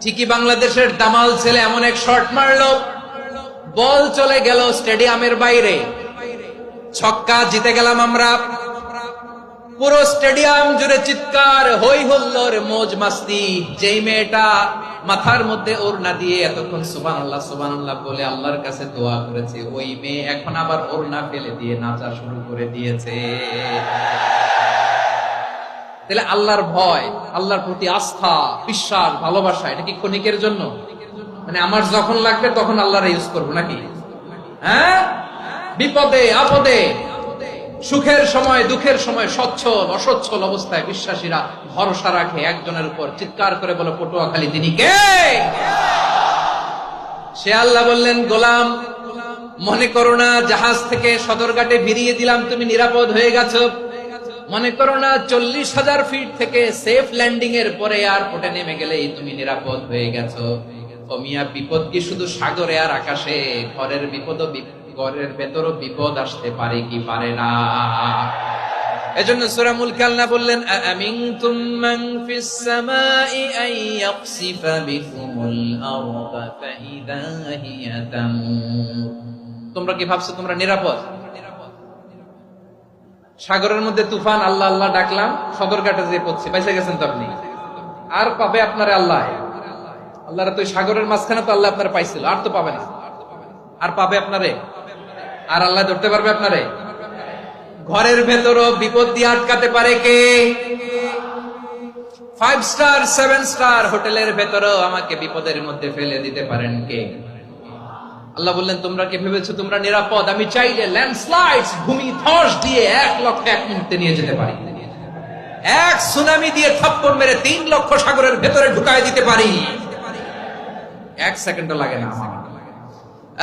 Speaker 1: ঠিকই বাংলাদেশের দামাল ছেলে এমন এক শট মারলো, বল চলে গেল স্টেডিয়ামের বাইরে, ছক্কা, জিতে গেলাম আমরা। পুরো স্টেডিয়াম জুড়ে চিৎকার, হই হুল্লোড়, মৌজ মাস্তি। যেই মেয়েটা মাথার মধ্যে ওড়না দিয়ে এতক্ষণ সুবহানাল্লাহ সুবহানাল্লাহ বলে আল্লাহর কাছে দোয়া করেছে, ওই মেয়ে এখন আবার ওড়না ফেলে দিয়ে নাচা শুরু করে দিয়েছে। তাহলে আল্লাহর ভয়, আল্লাহর প্রতি আস্থা, বিশ্বাস, ভালোবাসা, এটা কি ক্ষণিকের জন্য? মানে আমার যখন লাগবে তখন আল্লাহর ইউজ করবো নাকি? হ্যাঁ, বিপদে আপদে, সুখের সময় দুঃখের সময়, সচ্ছল অসচ্ছল অবস্থায় বিশ্বাসীরা ভরসা রাখে একজনের উপর। চিৎকার করে বলো, পটুয়াখালী তিনি কে? সে আল্লাহ বললেন, গোলাম মনে করো না জাহাজ থেকে সদরঘাটে ভিড়িয়ে দিলাম, তুমি নিরাপদ হয়ে গেছো। মনে করো না 40,000 ফিট থেকে সেফ ল্যান্ডিং এর পরে এয়ারপোর্টে নেমে গেলেই তুমি নিরাপদ হয়ে গেছো। ও মিয়া, বিপদ কি শুধু সাগরে আর আকাশে? ঘরের বিপদও, ঘরের ভেতরও বিপদ আসতে পারে কি পারে না? এজন্য সূরা মুলক আল্লাহ বললেন, আমিনতুম মান ফিস সামাই আন ইয়াকসিফা বিকুমুল আরদা ফাইদা হিয়া তামুর। তোমরা কি ভাবছো তোমরা নিরাপদ? সাগরের মধ্যে তুফান, আল্লাহ আল্লাহ ডাকলাম, সদরঘাটে যে পড়ছে, বেঁচে গেছেন তো আপনি। আর পাবে আপনারে আল্লাহ? আল্লাহর তো সাগরের মাঝখানে তো আল্লাহ আপনারা পাইছিল, আর তো পাবে না। আর পাবে আপনারে? আর আল্লাহ ধরতে পারবে আপনারে? ঘরের ভেতরও বিপদ দিয়ে আটকাতে পারে কে? 5 স্টার 7 স্টার হোটেলের ভেতরও আমাকে বিপদের মধ্যে ফেলে দিতে পারেন কে? আল্লাহ বললেন তোমরা কি ভেবেছো তোমরা নিরাপদ? আমি চাইলে ল্যান্ডস্লাইডস, ভূমি ধস দিয়ে 1 লক্ষ 1 মুহূর্তে নিয়ে যেতে পারি। এক সুনামি দিয়ে থাপ্পড় মেরে 3 লক্ষ সাগরের ভেতরে ঢুকায় দিতে পারি। 1 সেকেন্ডও লাগে না আমার।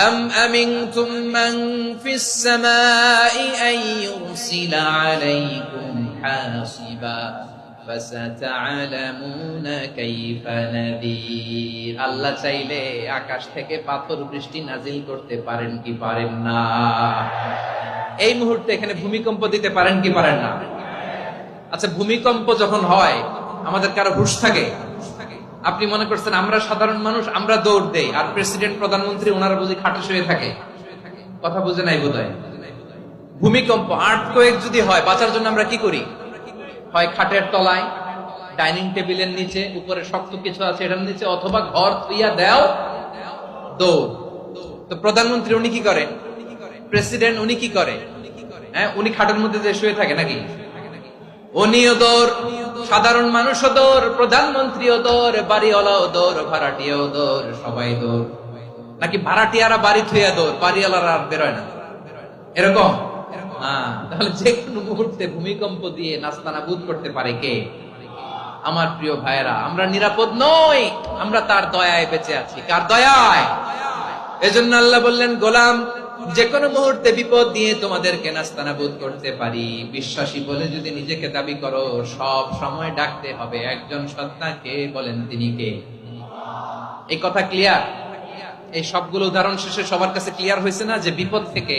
Speaker 2: أم أمنتم من في السماء أن يرسل عليكم حاصبا فستعلمون كيف نذير। আল্লাহ চাইলে আকাশ থেকে পাথর বৃষ্টি নাজিল করতে পারেন কি পারেন না? এই মুহূর্তে এখানে ভূমিকম্প দিতে পারেন কি পারেন না? আচ্ছা, ভূমিকম্প যখন হয় আমাদের কারো হুঁশ থাকে? আপনি মনে করছেন আমরা সাধারণ মানুষ, আমরা দৌড় দেই, আর প্রেসিডেন্ট প্রধানমন্ত্রী ওনারা বুঝি খাটে শুয়ে থাকে? কথা বুঝে নাই বোধহয়। ভূমিকম্প, আর্থকোয়েক যদি হয়, বাঁচার জন্য আমরা কি করি? হয় খাটের তলায়, ডাইনিং টেবিলের নিচে, উপরে শক্ত কিছু আছে এটার নিচে, অথবা ঘর থুইয়া দেও দৌড়। তো প্রধানমন্ত্রী উনি কি করে? প্রেসিডেন্ট উনি কি করে? হ্যাঁ, উনি খাটের মধ্যে যে শুয়ে থাকে নাকি? উনিও দৌড়, সাধারণ মানুষও দৌড়, প্রধানমন্ত্রীও দৌড়, বাড়িওয়ালাও দৌড়, ভাড়াটিয়াও দৌড়, সবাই দৌড়। নাকি ভাড়াটিয়ারা বাড়ি থুইয়া দৌড়, বাড়িওয়ালারা আর বেরোয় না? এরকম? তাহলে যে কোনো মুহূর্তে ভূমিকম্প দিয়ে নাস্তানাবুদ করতে পারে কে? আমার প্রিয় ভাইয়েরা, আমরা নিরাপদ নই, আমরা তার দয়ায় বেঁচে আছি। কার দয়ায়? এজন্য আল্লাহ বললেন, গোলাম যে কোনো মুহূর্তে বিপদ দিয়ে তোমাদেরকে নাস্তানাবুদ করতে পারি। বিশ্বাসী বলে যদি নিজেকে দাবি করো, সব সময় ডাকতে হবে একজন সত্তাকে। বলেন তিনি কে? এই কথা ক্লিয়ার? এই সবগুলো উদাহরণ শেষে সবার কাছে ক্লিয়ার হয়েছে না যে বিপদ থেকে,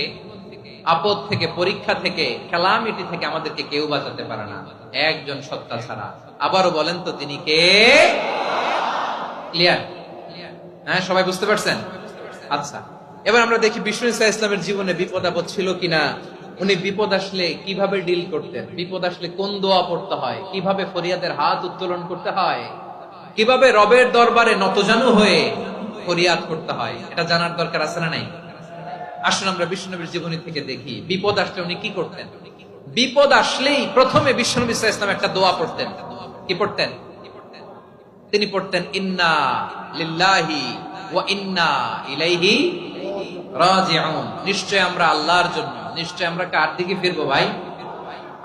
Speaker 2: আপদ থেকে, পরীক্ষা থেকে, ক্যালামিটি থেকে আমাদেরকে কেউ বাঁচাতে পারে না একজন সত্তা ছাড়া। আবারও বলেন তো তিনি কে? ক্লিয়ার? হ্যাঁ, সবাই বুঝতে পারছেন? আচ্ছা, এবার আমরা দেখি বিষ্ণু ইসলামের জীবনে বিপদ আপদ ছিল কিনা। উনি বিপদ আসলে কিভাবে ডিল করতেন, বিপদ আসলে কোন দোয়া পড়তে হয়, কিভাবে ফরিয়াদের হাত উত্তোলন করতে হয়, কিভাবে রবের দরবারে নতজানু হয়ে ফরিয়াদ করতে হয়, এটা জানার দরকার আছে না নাই? আসুন আমরা বিষ্ণুনবীর জীবনী থেকে দেখি বিপদ আসলে উনি কি করতেন। বিপদ আসলেই প্রথমে বিষ্ণুনবী ইসলাম একটা দোয়া পড়তেন। কি পড়তেন? তিনি পড়তেন ইন্না লিল্লাহি ওয়া ইন্না ইলাইহি রাজিউন। নিশ্চয় আমরা আল্লাহর জন্য, নিশ্চয় আমরা কার দিকে ফিরবো ভাই?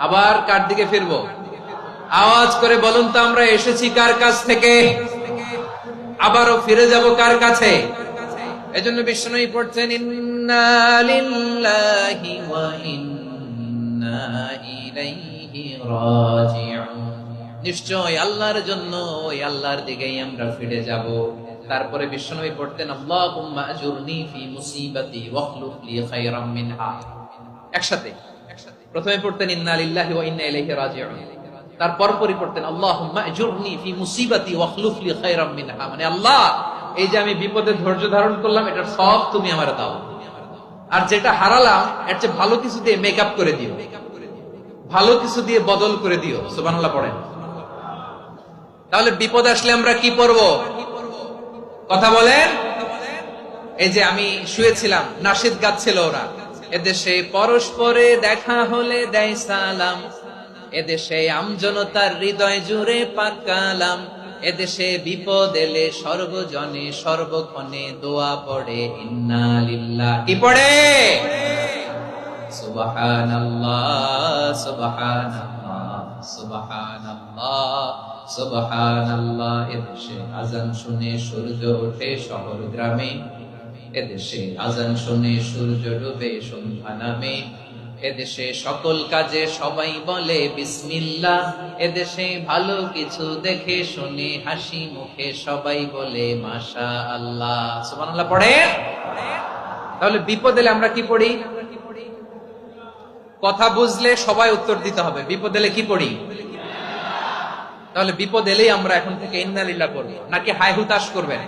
Speaker 2: আবার কার দিকে ফিরবো? আওয়াজ করে বলুন তো, আমরা এসেছি কার কাছ থেকে, আবারও ফিরে যাব কার কাছে? এজন্য বিষ্ণুই পড়ছেন ইন্না লিল্লাহি ওয়া ইন্না ইলাইহি রাজিউন। নিশ্চয় আল্লাহর জন্য, ওই আল্লাহর দিকেই আমরা ফিরে যাব। তারপরে বিষ্ণুই পড়তেন আল্লাহুম্মা আজুরনি ফি মুসিবাতি ওয়াখলুফ লি খায়রাম মিনহা। একসাথে প্রথমে পড়তেন ইন্না লিল্লাহি ওয়া ইন্না ইলাইহি রাজিউন, তারপর পড়তেন আল্লাহুম্মা আজুরনি ফি মুসিবাতি ওয়াখলুফ লি খায়রাম মিনহা। মানে আল্লাহ, এই যে আমি বিপদে ধৈর্য ধারণ করলাম, এটার সব তুমি আমারে দাও, আর যেটা হারালাম এর চেয়ে ভালো কিছু দিয়ে মেকআপ করে দিও, ভালো কিছু দিয়ে বদল করে দিও। সুবহানাল্লাহ পড়েন। তাহলে বিপদ আসলে আমরা কি পড়ব? কথা বলেন। এই যে আমি শুয়েছিলাম, নাশিদ গাচ্ছিল ওরা, এদেশে পরস্পরে দেখা হলে দেয় সালাম, এদেশে আমজনতার হৃদয় জুড়ে পাকালাম, এদেশে বিপদ এলে সর্বজনে সর্বক্ষণে দোয়া পড়ে ইন্না লিল্লাহ। কি পড়ে? সুবহানাল্লাহ সুবহানাল্লাহ সুবহানাল্লাহ সুবহানাল্লাহ। এদেশে আজান শুনে সূর্য ওঠে শহর গ্রামে, এদেশে আজান শুনে সূর্য ডুবে সন্ধ্যা নামে, এদেশে সকল কাজে সবাই বলে বিসমিল্লাহ, এদেশে ভালো কিছু দেখে শুনে হাসি মুখে সবাই বলে মাশাআল্লাহ। সুবহানাল্লাহ পড়ে। তাহলে বিপদ এলে আমরা কি পড়ি? কথা বুঝলে সবাই উত্তর দিতে হবে। বিপদ এলে কি পড়ি? তাহলে বিপদ এলেই আমরা এখন থেকে ইন্না লিল্লাহ পড়ব, নাকি হাই হুতাশ করবেন?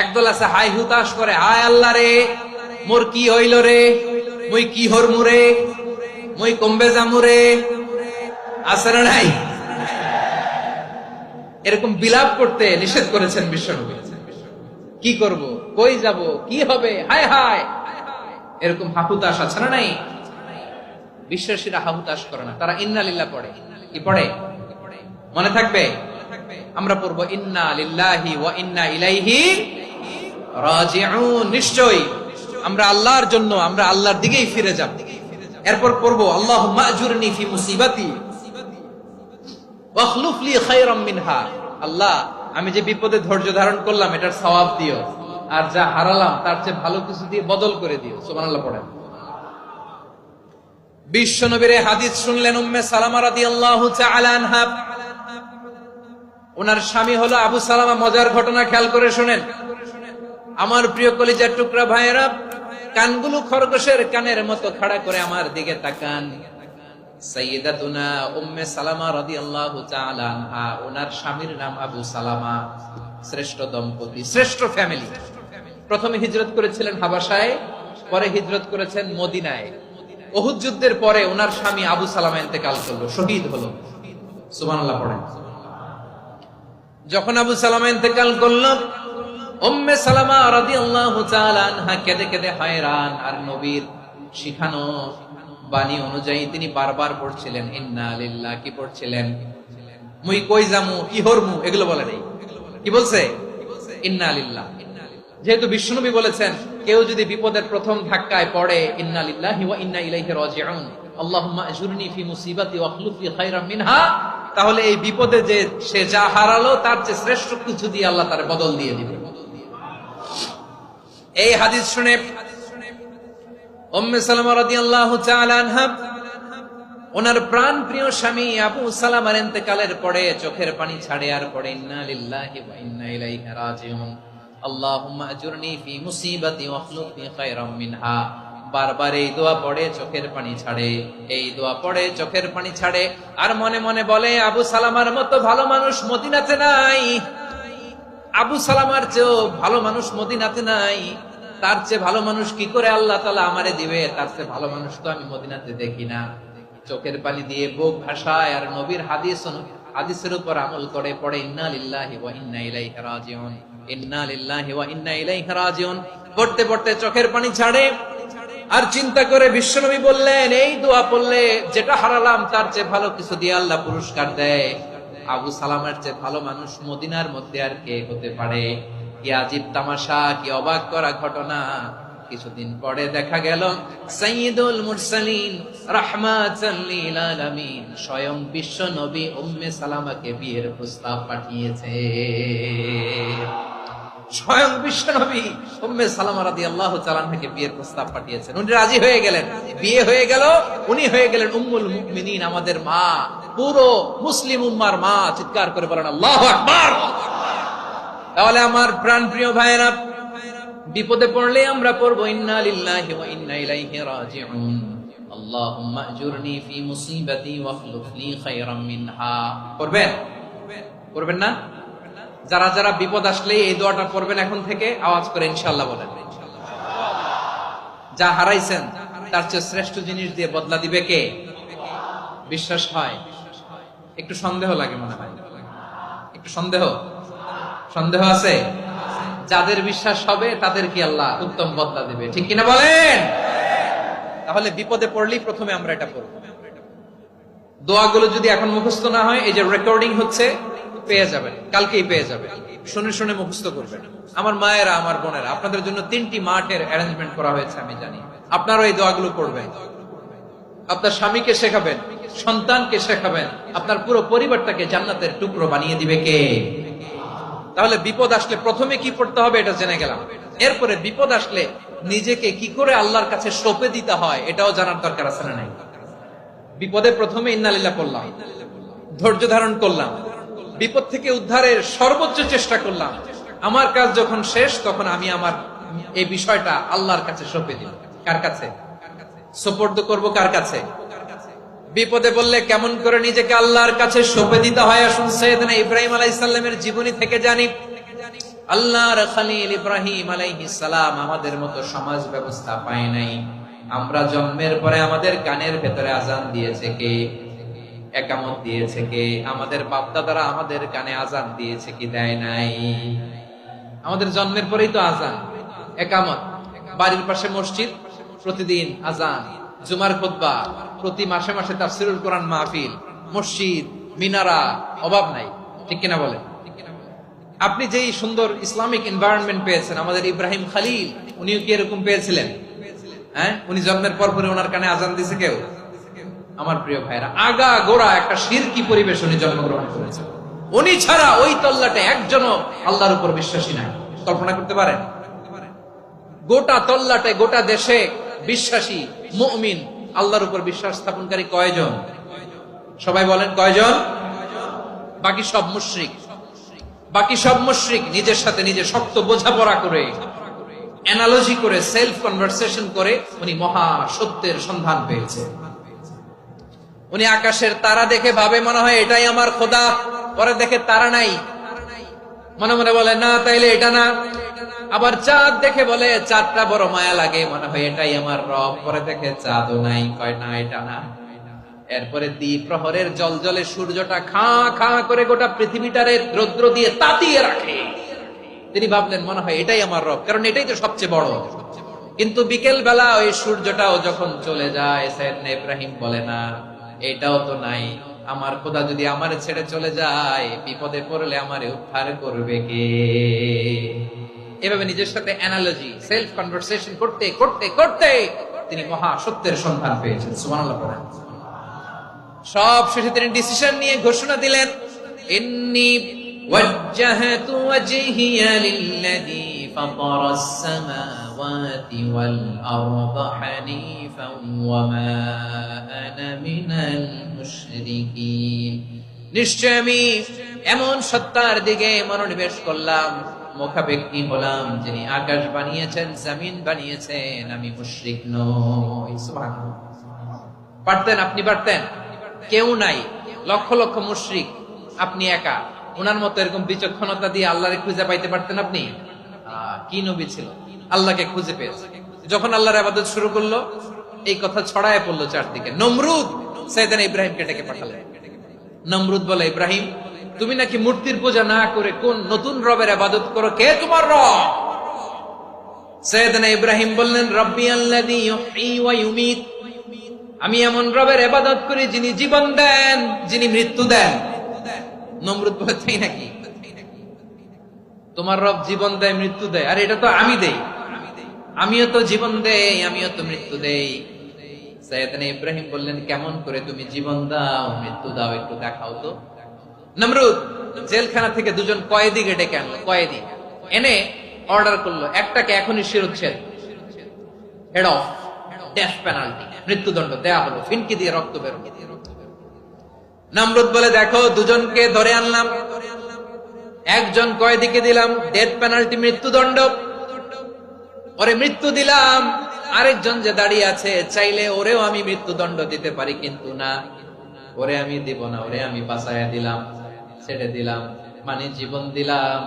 Speaker 2: একদল আছে হাই হুতাশ করে, হায় আল্লাহ রে মোর কি হইল রে, মুই কি হরমু রে, মুই কমবে যামু রে। আছে না নাই? এরকম বিলাপ করতে নিষেধ করেছেন বিশ্বনবী। কি করব, কই যাব, কি হবে, হায় হায়, এরকম হাহুতাশ আছে না নাই? বিশ্বাসীরা হাহুতাশ করে না, তারা ইন্না লিল্লাহ পড়ে। কি পড়ে? মনে থাকবে? আমরা পড়বো ইন্না লিল্লাহি ওয়া ইন্না ইলাইহি রাজিউন, নিশ্চয়ই আমরা আল্লাহর জন্য, আমরা আল্লাহর দিকেই ফিরে যাব। এরপর পড়বো আল্লাহুম্মা আজুরনি ফি মুসিবাতি ওয়াখলুফ লি খায়রাম মিনহা, আল্লাহ আমি যে বিপদে ধৈর্য ধারণ করলাম এটার সওয়াব দিও, আর যা হারালাম তার চেয়ে ভালো কিছু দিয়ে বদল করে দিও। সুবহানাল্লাহ পড়েন। বিশ্ব নবীর হাদিস শুনলেন উম্মে সালামা রাদিয়াল্লাহু তাআলা আনহা, ওনার স্বামী হলো আবু সালামা। মজার ঘটনা খেয়াল করে শুনেন আমার প্রিয় কলিজার টুকরা ভাইয়েরা, কানগুলো খরগোশের কানের মতো খাড়া করে আমার দিকে তাকান। সাইয়্যিদাতুনা উম্মে সালামা রাদিয়াল্লাহু তাআলা আনহা, ওনার স্বামীর নাম আবু সালামা। শ্রেষ্ঠ দম্পতি, শ্রেষ্ঠ ফ্যামিলি। প্রথমে হিজরত করেছিলেন হাবাসায়, পরে হিজরত করেছেন মদিনায়। উহুদ যুদ্ধের পরে ওনার স্বামী আবু সালামা ইন্তেকাল করলো, শহীদ হলো। সুবহানাল্লাহ পড়েন। যখন আবু সালামা ইন্তেকাল করলো, উম্মে সালামা রাদিয়াল্লাহু তাআলা আনহা কেঁদে কেঁদে হয়রান। আর নবীর শিখানো বাণী অনুযায়ী তিনি বারবার পড়ছিলেন ইন্না লিল্লাহ। কি পড়ছিলেন? মুই কই জামু, কি হরমু, এগুলো বলে নাই। কি বলছে? ইন্না লিল্লাহ। যেহেতু বিশ্বনবী বলেছেন কেউ যদি বিপদের প্রথম ধাক্কায় পড়ে ইন্না লিল্লাহি ওয়া ইন্না ইলাইহি রাজিউন, আল্লাহুম্মা আজুরনি ফি মুসিবাতি ওয়াখলুফ লি খায়রাম মিনহা, তাহলে এই বিপদে যে সে যা হারালো তার চেয়ে শ্রেষ্ঠ কিছু দিয়ে আল্লাহ তার বদল দিয়ে দিবে। এই হাদিস শুনে উম্মে সালামা রাদিয়াল্লাহু তাআলা আনহা, ওনার প্রাণ প্রিয় স্বামী আবু সালামার ইন্তেকালের পরে চোখের পানি ছাড়ে আর পড়ে ইন্না লিল্লাহি ওয়া ইন্না ইলাইহি রাজিউন, আল্লাহুম্মা আজুরনি ফি মুসিবাতি ওয়াখলুফ লি খায়রাম মিনহা। বারবার এই দোয়া পড়ে চোখের পানি ছাড়ে, এই দোয়া পড়ে চোখের পানি ছাড়ে, আর মনে মনে বলে আবু সালামার মতো ভালো মানুষ মদিনাতে নাই, আবু সালামার চেয়েও ভালো মানুষ মদিনাতে নাই, তার চেয়ে ভালো মানুষ কি করে আল্লাহ তাআলা আমারে দিবে, তার চেয়ে ভালো মানুষ তো আমি মদিনাতে দেখি না। চোখের পানি দিয়ে বুক ভাসায় আর নবীর হাদিসের উপর আমল করে পড়ে ইন্না লিল্লাহি ওয়া ইন্না ইলাইহি রাজিউন, ইন্না লিল্লাহি ওয়া ইন্না ইলাইহি রাজিউন। পড়তে পড়তে চোখের পানি ছাড়ে আর চিন্তা করে বিশ্বনবী বললেন এই দোয়া পড়লে যেটা হারালাম তার চেয়ে ভালো কিছু দিয়ে আল্লাহ পুরস্কার দেয়। আবু সালামার চেয়ে ভালো মানুষ মদিনার মধ্যে আর কে হতে পারে? কি আজীব তামাশা, কি অবাক করা ঘটনা। কিছুদিন পরে দেখা গেল সাইয়্যিদুল মুরসালিন রাহমাতাল লিল আলামিন স্বয়ং বিশ্ব নবী উম্মে সালামাকে বিয়ের প্রস্তাব পাঠিয়েছে। স্বয়ং বিশ্ব নবী উম্মে সালামা রাদিয়াল্লাহু তাআলা আনহাকে বিয়ের প্রস্তাব পাঠিয়েছেন। উনি রাজি হয়ে গেলেন, বিয়ে হয়ে গেল। উনি হয়ে গেলেন উম্মুল মুমিনিন, আমাদের মা, পুরো মুসলিম উম্মার মা। চিৎকার করে বলেন আল্লাহু আকবার। তাহলে আমার প্রাণ প্রিয় ভাইয়েরা, বিপদে পড়লে আমরা পড়বো ইন্না লিল্লাহি ওয়া ইন্না ইলাইহি রাজিউন, আল্লাহুম্মা আজুরনি ফি মুসিবাতি ওয়াখলুফ লি খায়রাম মিনহা। পড়বেন? পড়বেন না? যারা যারা বিপদ আসলে এই দোয়াটা পড়বেন এখন থেকে আওয়াজ করে ইনশাআল্লাহ বলেন। যা হারাইছেন তার চেয়ে শ্রেষ্ঠ জিনিস দিয়ে বদলা দিবে কে? বিশ্বাস হয়? একটু সন্দেহ লাগে মনে হয়, একটু সন্দেহ আছে? যাদের বিশ্বাস হবে তাদের কি আল্লাহ উত্তম বদলা দিবে, ঠিক কিনা বলেন? তাহলে বিপদে পড়লেই প্রথমে আমরা এটা পড়ব। দোয়াগুলো যদি এখন মুখস্থ না হয়, এই যে রেকর্ডিং হচ্ছে পেয়ে যাবেন, কালকেই পেয়ে যাবেন। শুনে শুনে মুখস্থ করবেন। আমার মায়েরা, আমার বোনেরা, আপনাদের জন্য 3টি মাঠের অ্যারেঞ্জমেন্ট করা হয়েছে, আমি জানি। আপনারাও এই দোয়াগুলো পড়বেন, আপনার স্বামীকে শেখাবেন, সন্তানকে শেখাবেন, আপনার পুরো পরিবারটাকে জান্নাতের টুকরো বানিয়ে দিবে কে? তাহলে বিপদ আসলে প্রথমে কি পড়তে হবে এটা জেনে গেলাম। এরপরে বিপদ আসলে নিজেকে কি করে আল্লাহর কাছে সঁপে দিতে হয় এটাও জানার দরকার আছে না নাই? বিপদে প্রথমে ইন্না লিল্লাহ পড়লাম, ধৈর্য ধারণ করলাম, বিপদ থেকে উদ্ধারের সর্বোচ্চ চেষ্টা করলাম। আমার কাজ যখন শেষ তখন আমি আমার এই বিষয়টা আল্লাহর কাছে সঁপে দিব। কার কাছে সুপর্দ করব? কার কাছে? বিপদে বললে কেমন করে নিজেকে আল্লাহর কাছে সঁপে দিতে হয় আসুন সাইয়েদনা ইব্রাহিম আলাইহিস সালামের জীবনী থেকে জানি। আল্লাহর খলিল ইব্রাহিম আলাইহিস সালাম আমাদের মতো সমাজ ব্যবস্থা পায় নাই। আমরা জন্মের পরে আমাদের কানের ভেতরে আজান দিয়েছে কে? একামত দিয়েছে কে? আমাদের বাপ দাদারা আমাদের কানে আজান দিয়েছে কি দেয় নাই? আমাদের জন্মের পরেই তো আজান, একামত। বাড়ির পাশে মসজিদ, প্রতিদিন আজান, জুমার খুতবা, প্রতি মাসে মাসে তাফসীরুল কোরআন মাহফিল, মসজিদ, মিনারা, অভাব নাই, ঠিক কিনা বলেন? আপনি যেই সুন্দর ইসলামিক এনভায়রনমেন্ট পেয়েছেন, আমাদের ইব্রাহিম খালিল উনিও কি এরকম পেয়েছিলেন? হ্যাঁ, উনি জন্মের পর পরে ওনার কানে আজান দিছে কেউ? আমার প্রিয় ভাইরা, আগা গোড়া একটা শিরকি পরিবেশ উনি জন্মগ্রহণ করেছেন। উনি ছাড়া ওই তল্লাটে একজনও আল্লাহর উপর বিশ্বাসী নাই। কল্পনা করতে পারেন? গোটা তল্লাটে, গোটা দেশে বিশ্বাসী মুমিন, আল্লাহর উপর বিশ্বাস স্থাপনকারী কয়জন? সবাই বলেন কয়জন? বাকি সব মুশরিক। বাকি সব মুশরিক নিজের সাথে নিজে শক্ত বোঝাপড়া করে, অ্যানালজি করে, সেলফ কনভারসেশন করে উনি মহা সত্যের সন্ধান পেয়েছে। উনি আকাশের তারা দেখে ভাবে মনে হয় এটাই আমার খোদা, পরে দেখে তারা নাই, মনে মনে বলে না তাইলে এটা না। আবার চাঁদ দেখে বলে চাঁদটা বড় মায়া লাগে, মনে হয় এটাই আমার রব, পরে দেখে চাঁদও নাই, কয় না এটা না। এরপরে দ্বীপ প্রহরের জলজলে সূর্যটা খাঁ খাঁ করে গোটা পৃথিবীটারে রৌদ্র দিয়ে তাতিয়ে রাখে। তিনি ভাবলেন মনে হয় এটাই আমার রব, কারণ এটাই তো সবচেয়ে বড়। কিন্তু বিকেল বেলা ওই সূর্যটাও যখন চলে যায়, সাইয়েদনা ইব্রাহিম বলে না এটাও তো নাই, আমার খোদা যদি আমারে ছেড়ে চলে যায়, বিপদে পড়লে আমারে উদ্ধার করবে কে? এভাবে নিজের সাথে অ্যানালজি, সেলফ কনভারসেশন করতে করতে করতে তিনি মহা সত্যের সন্ধান পেয়েছেন। সুবহানাল্লাহ পড়েন। সব শেষে তিনি ডিসিশন নিয়ে ঘোষণা দিলেন, ইন্নী ওয়াজ্জাহতু ওয়াজহিয়া লিল্লাযী ফাতারাস সামাওয়াতি ওয়াল আরদা হানিফান ওয়া মা আনা মিনাল মুশরিকিন। নিশ্চয় আমি এমন সত্তার দিকে মনোনিবেশ করলাম, মুখাপেক্ষী হলাম, যিনি আকাশ বানিয়েছেন, জমিন বানিয়েছেন, আমি মুশরিক নই। সুবহানাল্লাহ। পারতেন? আপনি পারতেন? কেউ নাই, লক্ষ লক্ষ মুশরিক, আপনি একা। ওনার মতো এরকম বিচক্ষণতা দিয়ে আল্লাহরে খুঁজে পাইতে পারতেন আপনি? কি নবী ছিল, আল্লাহকে খুঁজে পেয়েছে। যখন আল্লাহর ইবাদত শুরু করলো, এই কথা ছড়ায় পড়লো চারদিকে। নমরুদ সাইয়েদনা ইব্রাহিমকে ডেকে পাঠালেন। নমরুদ বলে, ইব্রাহিম তুমি নাকি মূর্তির পূজা না করে কোন নতুন রবের ইবাদত করো, কে তোমার রব? সাইয়েদনা ইব্রাহিম বললেন, রব্বি আল্লাযী ইউহয়ী ওয়া ইউমীত, আমি এমন রবের ইবাদত করি যিনি জীবন দেন, যিনি মৃত্যু দেন। নমরুদ বলে, তাই নাকি? তোমার রব জীবন দেয়, মৃত্যু দেয়, আর এটা তো আমি দেই, আমিও তো জীবন দেই, আমিও তো মৃত্যু দেই। সাইয়েদনা ইব্রাহিম বললেন, কেমন করে তুমি জীবন দাও, মৃত্যু দাও, একটু দেখাও তো। নমরুদ জেলখানা থেকে দুজন কয়েদিকে ডেকে আনলো। কয়েদি এনে অর্ডার করলো, একটাকে এখনই শিরোচ্ছেদ, হেড অফ, ডেথ পেনাল্টি, মৃত্যুদণ্ড দেয়া হলো, ফিনকি দিয়ে রক্ত বের। নমরুদ বলে, দেখো দুজনকে ধরে আনলাম, একজন কয়েদিকে দিলাম ডেথ পেনাল্টি, মৃত্যুদণ্ড, ওরে মৃত্যু দিলাম। আরেকজন যে দাঁড়িয়ে আছে, চাইলে ওরেও আমি মৃত্যুদণ্ড দিতে পারি, কিন্তু না, ওরে আমি দিব না, ওরে আমি বাঁচাইয়া দিলাম, ছেড়ে দিলাম, মানে জীবন দিলাম।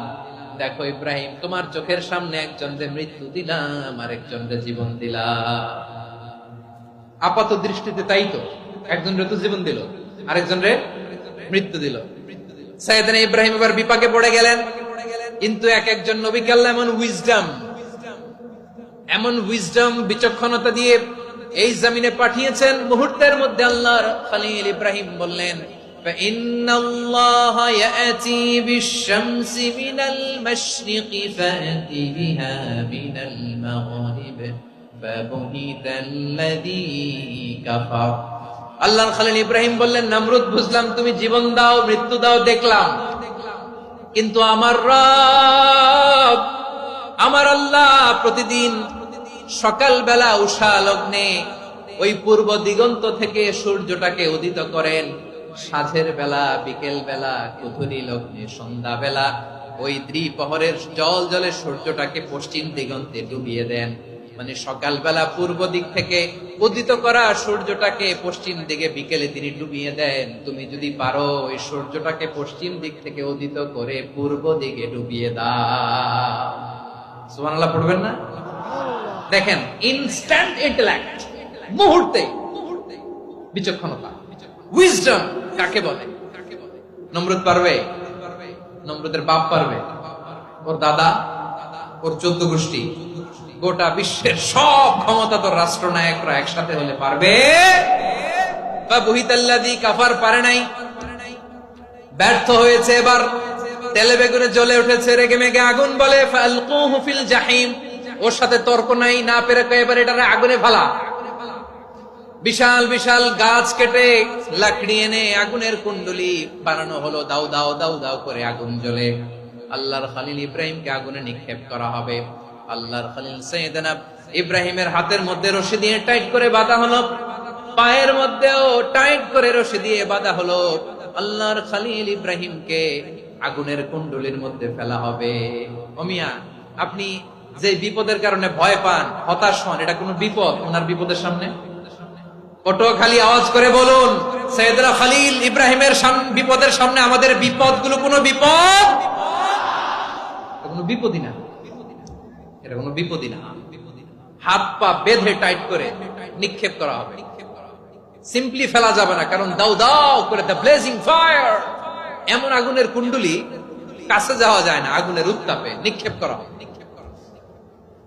Speaker 2: দেখো ইব্রাহিম, তোমার চোখের সামনে একজন যে মৃত্যু দিলাম, আরেকজন যে জীবন দিলাম। আপাত দৃষ্টিতে তাই তো, একজন রে তো জীবন দিল, আরেকজন রে মৃত্যু দিল। সাইয়েদনা ইব্রাহিম এবার বিপাকে পড়ে গেলেন। কিন্তু এক একজন নবীকে আল্লাহ এমন উইজডম বিচক্ষণতা দিয়ে এই জমিনে পাঠিয়েছেন, মুহূর্তের মধ্যে আল্লাহর খলিল ইব্রাহিম বললেন, ফাইন্নাল্লাহা ইয়াতি বিশ-শামসি মিনাল মাশরিকি ফাতি বিহা মিনাল মাগরিব ফাবুহিতাল্লাযী কাফার। আল্লাহর খলিল ইব্রাহিম বললেন, নমরুদ বুঝলাম তুমি জীবন দাও, মৃত্যু দাও, দেখলাম, কিন্তু আমার রব, আমার আল্লাহ প্রতিদিন সকাল বেলা উষা লগ্নে ওই পূর্ব দিগন্ত থেকে সূর্যটাকে উদিত করেন, সাঁঝের বেলা, বিকেল বেলা, কুথুরি লগ্নে, সন্ধ্যা বেলা ওই দ্বিপ্রহরের জল জলে সূর্যটাকে পশ্চিম দিগন্তে ডুবিয়ে দেন। মানে সকাল বেলা পূর্ব দিক থেকে উদিত করা সূর্যটাকে পশ্চিম দিকে বিকেলে তিনি ডুবিয়ে দেন। তুমি যদি পারো ওই সূর্যটাকে পশ্চিম দিক থেকে উদিত করে পূর্ব দিকে ডুবিয়ে দাও। সুবহানাল্লাহ পড়বেন না? দেখেন, ইনস্ট্যান্ট ইন্টেলেক্ট, মুহূর্তে বিচক্ষণতা, উইজডম কাকে বলে? নমরুদ পারবে? নমরুদের বাপ পারবে? ওর দাদা, ওর 14 গোষ্ঠী, গোটা বিশ্বের সব ক্ষমতাধর রাষ্ট্রনায়করা একসাথে হলে পারবে? ফাবুহিতাল্লাযী কাফার পারে নাই, ব্যর্থ হয়েছে। এবার তেলে বেগুনে জ্বলে উঠেছে, রেগে মেগে আগুন বলে ফালকুহু ফিল জাহিম, ওর সাথে তর্ক নাই, না পেরে এবার এটারে আগুনে ফেলা। বিশাল বিশাল গাছ কেটে লাকড়ি এনে আগুনের কুণ্ডলি বানানো হলো, দাও দাও দাও দাও করে আগুন জ্বলে। আল্লাহর খলিল ইব্রাহিমকে আগুনে নিক্ষেপ করা হবে। আল্লাহর খলিল সাইয়েদনা ইব্রাহিমের হাতের মধ্যে রশি দিয়ে টাইট করে বাঁধা হলো, পায়ের মধ্যেও টাইট করে রশি দিয়ে বাঁধা হলো। আল্লাহর খলিল ইব্রাহিমকে আগুনের কুণ্ডলির মধ্যে ফেলা হবে। ও মিয়া, আপনি যে বিপদের কারণে ভয় পান, হতাশ হন, এটা কোনো বিপদ ওনার বিপদের সামনে? পটুয়াখালী আওয়াজ করে বলুন, সাইয়েদনা খলিল ইব্রাহিমের বিপদের সামনে আমাদের বিপদগুলো কোনো বিপদ? কোনো বিপদই না, এটা কোনো বিপদই না। হাত পা বেঁধে টাইট করে নিক্ষেপ করা হবে, সিম্পলি ফেলা যাবে না, কারণ দাও দাও করে দ্য ব্লেজিং ফায়ার, এমন আগুনের কুণ্ডলি কাছে যাওয়া যায় না, আগুনের উত্তাপে নিক্ষেপ করা হবে।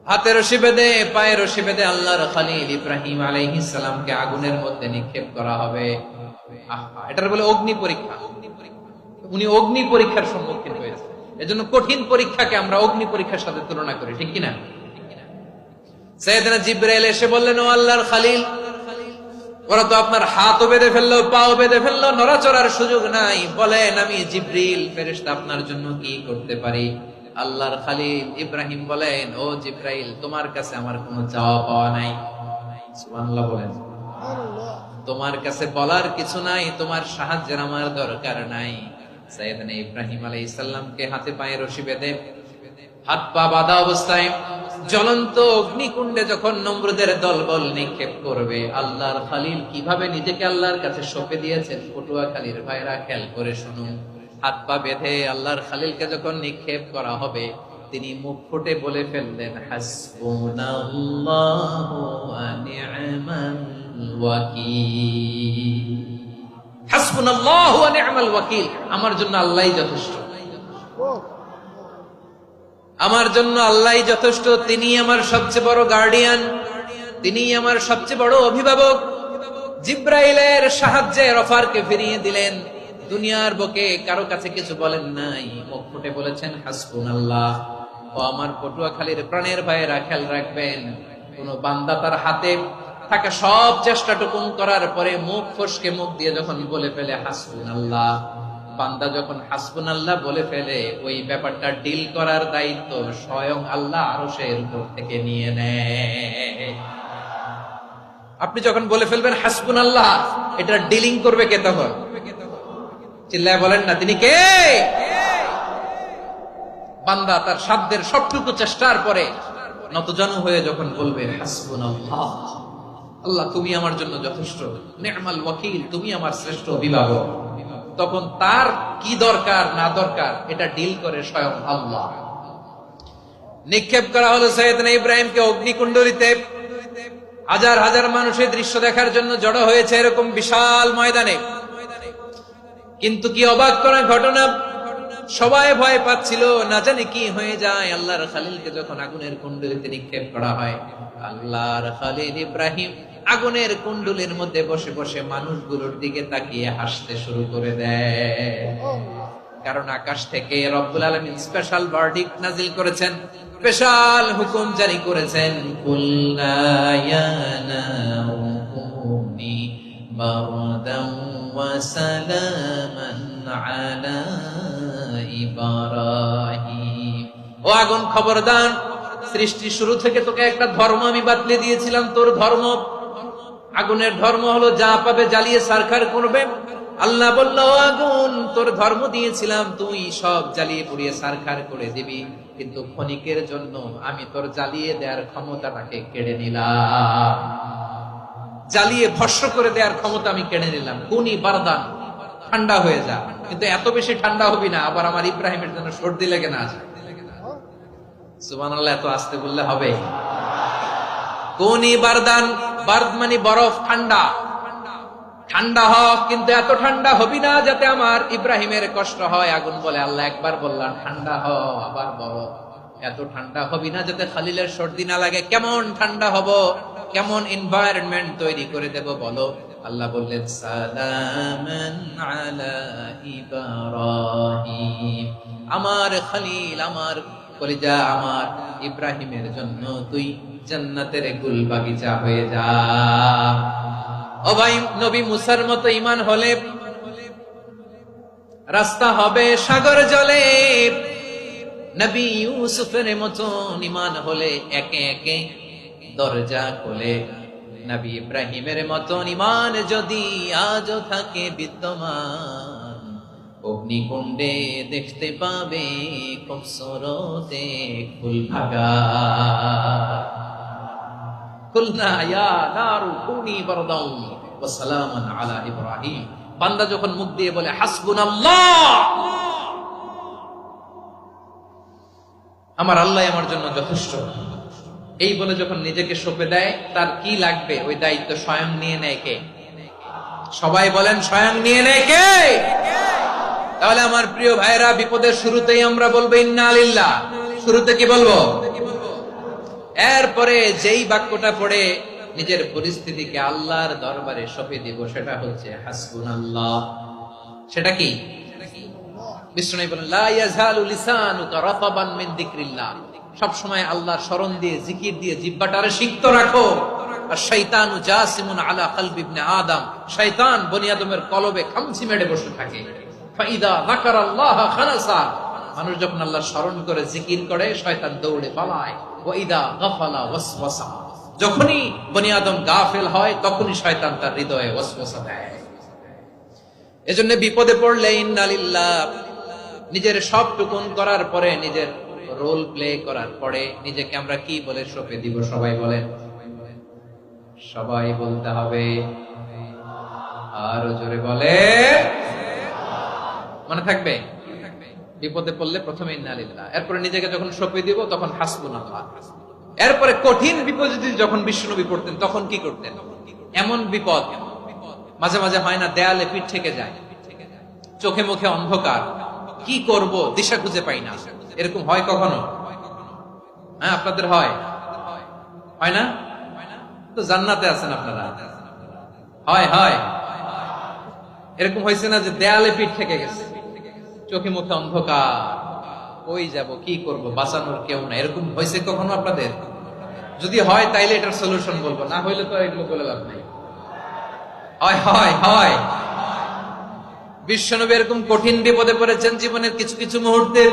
Speaker 2: হাতে রশি বেঁধে পায়ে রশি বেঁধে আল্লাহর খলিল ইব্রাহিম আলাইহিস সালামকে আগুনের মধ্যে নিক্ষেপ করা হবে। এটার বলে অগ্নি পরীক্ষা। উনি অগ্নি পরীক্ষার সম্মুখীন হয়েছে, এজন্য কঠিন পরীক্ষাকে আমরা অগ্নি পরীক্ষার সাথে তুলনা করি, ঠিক কিনা? সাইয়েদনা জিবরাইল এসে বললেন, ও আল্লাহর খলিল, ওরা তো আপনার হাতও বেঁধে ফেললো, পাও বেঁধে ফেললো, নড়াচড়ার সুযোগ নাই, বলেন আমি জিবরিল ফেরেশতা আপনার জন্য কি করতে পারি? আল্লাহর খলিল ইব্রাহিম বলেন, ও জিবরাইল, তোমার কাছে আমার কোনো চাওয়া পাওয়া নাই। সুবহানাল্লাহ বলেন। তোমার কাছে বলার কিছু নাই, তোমার সাহায্যের আমার দরকার নাই। সাইয়েদনা ইব্রাহিম আলাইহিস সালামকে হাতে পায়ে রশি বেঁধে হাত পা বাঁধা অবস্থায় জ্বলন্ত অগ্নিকুণ্ডে যখন নমরুদের দলবল নিক্ষেপ করবে, আল্লাহর খলিল কিভাবে নিজেকে আল্লাহর কাছে সঁপে দিয়েছেন, পটুয়াখালীর ভাইরা খেয়াল করে শুনুন। হাত পা বেঁধে আল্লাহর খলিলকে যখন নিক্ষেপ করা হবে, তিনি মুখ ফুটে বলে ফেললেন, হাসবুনাল্লাহু ওয়া নি'মাল ওয়াকিল। হাসবুনাল্লাহু ওয়া নি'মাল ওয়াকিল, আমার জন্য আল্লাহই যথেষ্ট, আমার জন্য আল্লাহই যথেষ্ট। তিনি আমার সবচেয়ে বড় গার্ডিয়ান, তিনি আমার সবচেয়ে বড় অভিভাবক। জিব্রাইলের সাহায্যে অফারকে ফিরিয়ে দিলেন, দুনিয়ার বুকে কারো কাছে কিছু বলেন নাই, মুখ ফুটে বলেছেন হাসবুনাল্লাহ। ও আমার পটুয়াখালীর প্রাণের ভাইয়েরা, খেয়াল রাখবেন, কোন বান্দা তার হাতে থাকা সব চেষ্টাটুকুন করার পরে মুখ ফসকে মুখ দিয়ে যখন বলে ফেলে হাসবুনাল্লাহ, বান্দা যখন হাসবুনাল্লাহ বলে ফেলে, ওই ব্যাপারটা ডিল করার দায়িত্ব স্বয়ং আল্লাহ আরশের উপর থেকে নিয়ে নেয়। আপনি যখন বলে ফেলবেন হাসবুনাল্লাহ, এটা ডিলিং করবে কে তখন? চিল্লায় বলেন না, তিনি কে? বান্দা তার সাধ্যের সবটুকু চেষ্টার পরে নতজানু হয়ে যখন বলবে হাসবুনাল্লাহ, আল্লাহ তুমি আমার জন্য যথেষ্ট, নি'মাল ওয়াকিল, তুমি আমার শ্রেষ্ঠ অভিভাবক, তখন তার কি দরকার না দরকার এটা ডিল করে স্বয়ং আল্লাহ। নিক্ষেপ করা হলো সাইয়েদনা ইব্রাহিমকে অগ্নিকুণ্ডলিতে। হাজার হাজার মানুষের দৃশ্য দেখার জন্য জড়ো হয়েছে এরকম বিশাল ময়দানে। কিন্তু কি অবাক করা ঘটনা, সবাই ভয় পাচ্ছিল, না জানি কি হয়ে যায়। আল্লাহর খলিলকে যখন আগুনের কুণ্ডলিতে নিক্ষেপ করা হয়, আল্লাহর খলিল ইব্রাহিম আগুনের কুণ্ডলির মধ্যে বসে বসে মানুষগুলোর দিকে তাকিয়ে হাসতে শুরু করে দেয়। কারণ আকাশ থেকে রব্বুল আলামিন স্পেশাল ভার্ডিক্ট নাজিল করেছেন, স্পেশাল হুকুম জারি করেছেন, কুল্লা ইয়া নারু কুনি বারদান ওয়া সালামান আলা ইব্রাহিম। ও আগুন, খবরদার, সৃষ্টি শুরু থেকে তোকে একটা ধর্ম আমি বাতলে দিয়েছিলাম, তোর ধর্ম, আগুনের ধর্ম হলো যা পাবে জ্বালিয়ে সারখার করবে। আল্লাহ বলল, আগুন, তোর ধর্ম দিয়েছিলাম, তুই সব জ্বালিয়ে পুড়িয়ে সারখার করে দিবি, কিন্তু ক্ষণিকের জন্য আমি তোর জ্বালিয়ে দেওয়ার ক্ষমতাটাকে কেড়ে নিলাম, জ্বালিয়ে ভস্ম করে দেওয়ার ক্ষমতা আমি কেড়ে নিলাম। কুনি বারদান, ঠান্ডা হয়ে যা, কিন্তু এত বেশি ঠান্ডা হবি না আবার আমার ইব্রাহিমের জন্য সর্দি লেগে না যায়। সুবহানাল্লাহ, এত আস্তে বললে হবে? কুনি বারদান, বারদ মানে বরফ, ঠান্ডা, ঠান্ডা হ, কিন্তু এত ঠান্ডা হবি না যাতে আমার ইব্রাহিমের কষ্ট হয়। আগুন বলে, আল্লাহ একবার বললাম ঠান্ডা হ, আবার বরফ, এত ঠান্ডা হবি না যাতে খলিলের সর্দি না লাগে। কেমন ঠান্ডা হব, কেমন এনভায়রনমেন্ট তৈরি করে দেব বলো? আল্লাহ বললেন, সালামান আলা ইব্রাহিম, আমার খলিল, আমার কলিজা, আমার ইব্রাহিমের জন্য তুই জান্নাতের গুল বাগিচা হয়ে যা। ও ভাই, নবী মুসার মতো ঈমান হলে রাস্তা হবে সাগর জলে, নবী ইউসুফের মতন ঈমান হলে একে একে দরজা খোলে, নবী ইব্রাহিমের মতন ঈমান যদি আজও থাকে বিদ্যমান, অগ্নিকুণ্ডে দেখতে পাবে কবসরতে ফুল ভাগা। কুলনা ইয়া নারু কুনি বারদাও ওয়া সালামান আলা ইব্রাহিম। বান্দা যখন মুখ দিয়ে বলে হাসবুনাল্লাহ, আমার আল্লাহ আমার জন্য যথেষ্ট, এই বলে যখন নিজেকে সঁপে দেয়, তার কি লাগবে ওই দায়িত্ব স্বয়ং নিয়ে নেয় কে? সবাই বলেন, স্বয়ং নিয়ে নেয় কে? তাহলে আমার প্রিয় ভাইরা, বিপদের শুরুতেই আমরা বলবো ইন্না লিল্লাহ। শুরুতে কি বলবো? এরপরে যেই বাক্যটা পড়ে নিজের পরিস্থিতিকে আল্লাহর দরবারে সঁপে দিব, সেটা হচ্ছে হাসবুনাল্লাহ। সেটা কি? বিষ্ণু বলেন, লা ইয়াজালু লিসানুকা রাতাবান মিন যিকরিল্লাহ। সব সময় আল্লাহর স্মরণ দিয়ে, জিকির দিয়ে জিহ্বাটারে সিক্ত রাখো। আর শয়তানু জাসিমুন আলা কলবি ইবনে আদম, শয়তান বনি আদমের কলবে খামচি মেরে বসে থাকে। ফাইদা যাকারাল্লাহ খানাসা, মানুষ যখন আল্লাহর স্মরণ করে জিকির করে, শয়তান দৌড়ে পালায়। ওয়া ইদা গাফালা ওয়াসওয়াসা, যখনই বনি আদম গাফেল হয়, তখনই শয়তান তার হৃদয়ে ওয়াসওয়াসা দেয়। এজন্য বিপদে পড়লে ইন্না লিল্লাহ, নিজের সব টুকুন করার পরে, নিজের রোল প্লে করার পরে নিজেকে আমরা কি বলে সঁপে দিব? সবাই বলেন, সবাই বলতে হবে, আরো জোরে বলে, মনে থাকবে। বিপদে পড়লে প্রথমে ইন্না লিল্লাহ, এরপরে নিজেকে যখন সঁপে দিব তখন হাসবুনাল্লাহ। এরপরে কঠিন বিপদে যখন বিশ্বনবী পড়তেন তখন কি করতেন? এমন বিপদ মাঝে মাঝে হয় না, দেয়ালে পিঠ থেকে যায়, চোখে মুখে অন্ধকার, কি করব দিশা খুঁজে পাই না, এরকম হয় কখনো? হ্যাঁ, আপনাদের হয়? হয় না? তো জান্নাতে আছেন আপনারা। হয় হয় এরকম হয়েছে না যে দেয়ালে পিঠ থেকে গেছে, চোখে মুখে অন্ধকার, কই যাব, কি করব, বাঁচানোর কেউ না, এরকম হয়েছে কখনো আপনাদের? যদি হয় তাইলে এটার সলিউশন বলবো, না হইলে তো এগুলো বলে লাভ নাই। হয় হয় হয় বিশ্বনবী এরকম কঠিন বিপদে পড়েছেন জীবনের কিছু কিছু মুহূর্তে।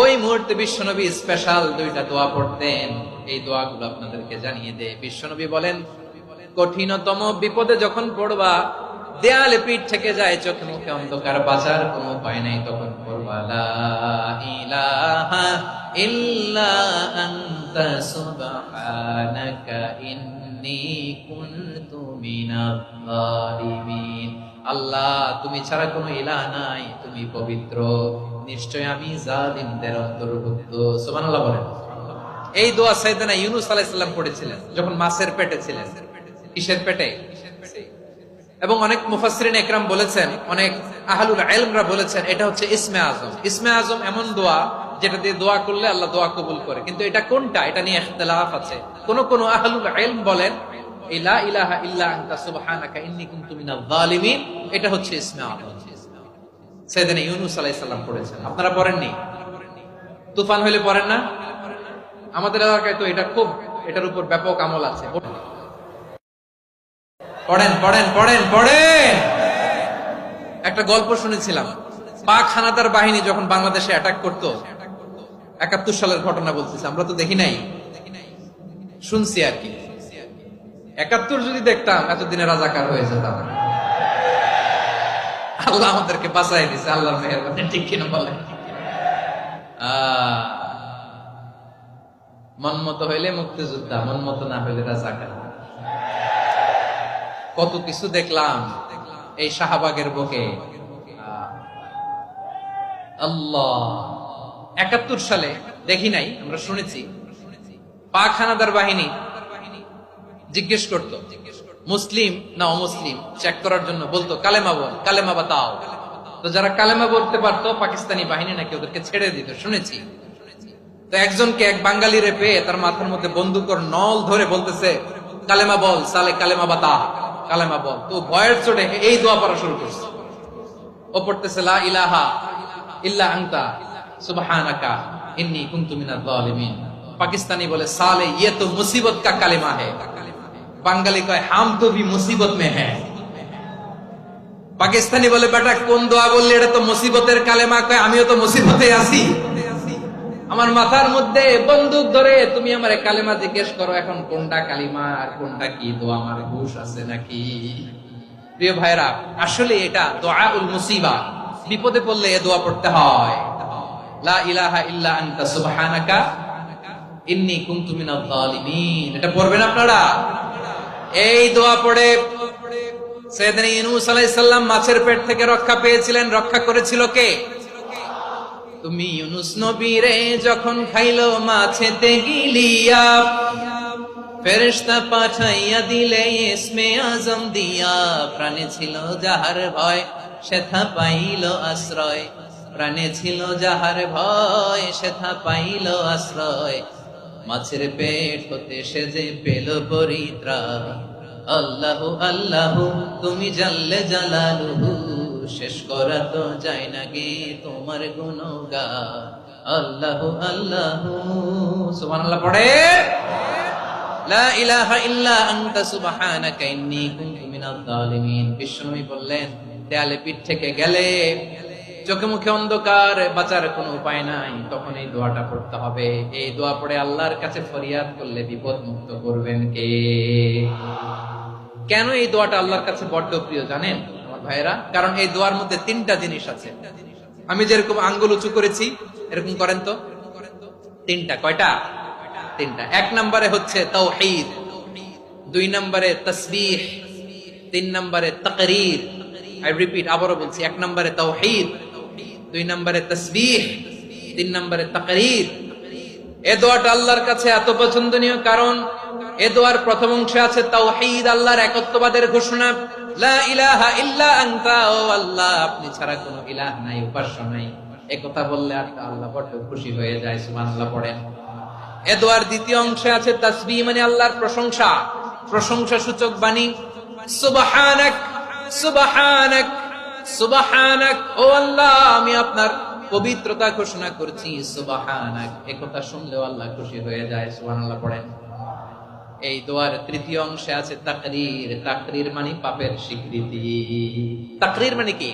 Speaker 2: ওই মুহূর্তে বিশ্বনবী স্পেশাল দুইটা দোয়া পড়তেন। এই দোয়াগুলো আপনাদেরকে জানিয়ে দেয়। বিশ্বনবী বলেন, কঠিনতম বিপদে যখন পড়বা, দেয়ালে পিঠ থেকে যায়, চোখে মুখে অন্ধকার, বাঁচার কোনো উপায় নাই, তখন পড়বা লা ইলাহা ইল্লা আনতা সুবহানাকা ইন্নী কুনতু মিনাজ জালিমিন। আল্লাহ, তুমি ছাড়া কোনো ইলাহ নাই, তুমি পবিত্র, নিশ্চয় আমি জালিমদের অন্তর্ভুক্ত। সুবহানাল্লাহ বলেন। এই দোয়া সাইয়েদনা ইউনূস আলাইহিস সালাম পড়েছিলেন যখন মাছের পেটে ছিলেন। কিসের পেটে? এবং অনেক মুফাসসিরিন ইকরাম বলেছেন, অনেক আহলুল ইলমরা বলেছেন, এটা হচ্ছে ইসমে আজম। ইসমে আজম এমন দোয়া যেটা দিয়ে দোয়া করলে আল্লাহ দোয়া কবুল করে, কিন্তু এটা কোনটা, এটা নিয়ে ইখতিলাফ আছে। কোন কোন আহলুল ইলম বলেন লা ইলাহা ইল্লা আনতা সুবহানাকা ইন্নী কুনতু মিনাজ জালিমিন, এটা হচ্ছে ইসমে আজম। সাইয়েদনা ইউনূস আলাইহিস সালাম পড়েছেন। আপনারা পড়েননি? তুফান হইলে পড়েন না? আমাদের এলাকায় তো এটা খুব, এটার উপর ব্যাপক আমল আছে। পড়েন পড়েন পড়েন পড়েন। একটা গল্প শুনেছিলাম, পাক হানাদার বাহিনী যখন বাংলাদেশে অ্যাটাক করতো, ৭১ সালের ঘটনা বলতেছি, আমরা তো দেখি নাই, শুনছি আর কি। ৭১ যদি দেখতাম, এতদিনে রাজাকার হয়ে যেতাম। আল্লাহ আমাদেরকে বাঁচাই দিছে, আল্লাহর মেহেরবানি। ঠিক কিনা বলেন? মন মতো হইলে মুক্তিযোদ্ধা, মন মতো না হইলে রাজাকার। কত কিছু দেখলাম এই শাহবাগের বুকে। আল্লাহ, ৭১ সালে দেখি নাই, আমরা শুনেছি পাক হানাদার বাহিনী জিজ্ঞেস করতো মুসলিম না অমুসলিম চেক করার জন্য, বলতো কালেমা বল, কালেমা বাতাও। তো যারা কালেমা বলতে পারতো, পাকিস্তানি বাহিনী নাকি ওদেরকে ছেড়ে দিত, শুনেছি। তো একজনকে, এক বাঙালিরে পেয়ে তার মাথার মধ্যে বন্দুকর নল ধরে বলতেছে, কালেমা বল সালে, কালেমা বাতা, কালেমা বল। তো ভয়ের চোটে এই দোয়া পড়া শুরু করছে। ও পড়তেছে লা ইলাহা ইল্লা আনতা সুবহানাকা ইন্নী কুনতু মিনাজ জালিমিন। পাকিস্তানি বলে সালে ইয়ে তো মুসিবত কা কালেমা है, বাঙালি কয় হাম তো ভি মুসিবত মে হ্যায়। পাকিস্তানি বলে বেটা কোন দোয়া বললে এটা তো মুসিবতের কালেমা, কয় আমিও তো মুসিবতে আছি। আমার মাথার মধ্যে বন্দুক ধরে তুমি আমার কালেমা জিজ্ঞেস করো, এখন কোনটা কালিমা আর কোনটা কি দোয়া, আমার হুশ আছে নাকি? প্রিয় ভাইরা, আসলে এটা দুআউল মুসিবা, বিপদে পড়লে এ দোয়া পড়তে হয়। লা ইলাহা ইল্লা আনতা সুবহানাকা ইন্নী কুনতু মিনাজ জালিমিন। এটা পড়বেন আপনারা। এই দোয়া পড়ে সাইয়েদনা ইউনূস আলাইহিস সালাম মাছের পেট থেকে রক্ষা পেয়েছিলেন। রক্ষা করেছিল কে? তুমি ইউনূস নবীরে যখন খাইলো মাছেতে গিলিয়া, ফেরেশতা পাঠাইয়া দিলে ইসমে আজম দিয়া। প্রাণে ছিল যাহার ভয় সেথা পাইল আশ্রয়, প্রাণে ছিল যাহার ভয় সেথা পাইল আশ্রয়। মাছের পেট হতে সে যে পেল পরিত্রাণ। আল্লাহু আল্লাহু তুমি জাল্লে জালালুহু, শেষ করা তো যায় না গে তোমার গুণগান। আল্লাহু আল্লাহু সুবহানাল্লাহ পড়ে। লা ইলাহা ইল্লা আনতা সুবহানাকা ইন্নী কুনতু মিনাজ জালিমিন। বিশ্বনবী বললেন, দেয়ালে পিঠ থেকে গেলে, চোখে মুখে অন্ধকার, বাঁচার কোনো উপায় নাই, তখন এই দোয়াটা পড়তে হবে। এই দোয়া পড়ে আল্লাহর কাছে ফরিয়াদ করলে বিপদ মুক্ত করবেন কে? কেন এই দোয়াটা আল্লাহর কাছে বড্ড প্রিয় জানেন আমার ভাইয়েরা? কারণ এই দোয়ার মধ্যে তিনটা জিনিস আছে। আমি যেরকম আঙ্গুল উঁচু করেছি এরকম করেন তো। তিনটা। কয়টা? তিনটা। এক নম্বরে হচ্ছে তাওহীদ, দুই নম্বরে তাসবিহ, তিন নম্বরে তাকরীর। আই রিপিট, আবারও বলছি, এক নম্বরে তাওহীদ, দুই নম্বরে তাসবিহ, তিন নম্বরে তাকরীর। এই দোয়াটা আল্লাহর কাছে এত পছন্দনীয় কারণ এই দোয়ার প্রথম অংশে আছে তাওহীদ, আল্লাহর একত্ববাদের ঘোষণা। লা ইলাহা ইল্লা আনতা, ও আল্লাহ আপনি ছাড়া কোনো ইলাহ নাই, উপাস্য নাই। এই কথা বললে আল্লাহ বড় খুশি হয়ে যায়। সুবহানাল্লাহ পড়েন। এই দোয়ার দ্বিতীয় অংশে আছে তাসবিহ, মানে আল্লাহর প্রশংসা, প্রশংসা সূচক বাণী। সুবহানাক সুবহানাক সুবহানাক, ও আল্লাহ আমি আপনার পবিত্রতা ঘোষণা করছি। সুবহানাক, এই কথা শুনলেও আল্লাহ খুশি হয়ে যায়। সুবহানাল্লাহ পড়েন। এই দোয়ার তৃতীয় অংশে আছে তাকরীর, তাকরীর মানে পাপের স্বীকৃতি। তাকরীর মানে কি?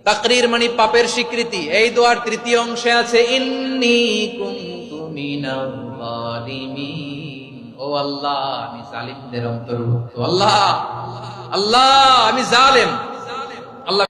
Speaker 2: তাকরীর মানে পাপের স্বীকৃতি। এই দোয়ার তৃতীয় অংশে আছে ইন্নী কুনতু মিনাল জালিমিন, ও আল্লাহ আমি জালিমদের অন্তর্ভুক্ত। আল্লাহ আল্লাহ আমি জালেম। আল্লাহ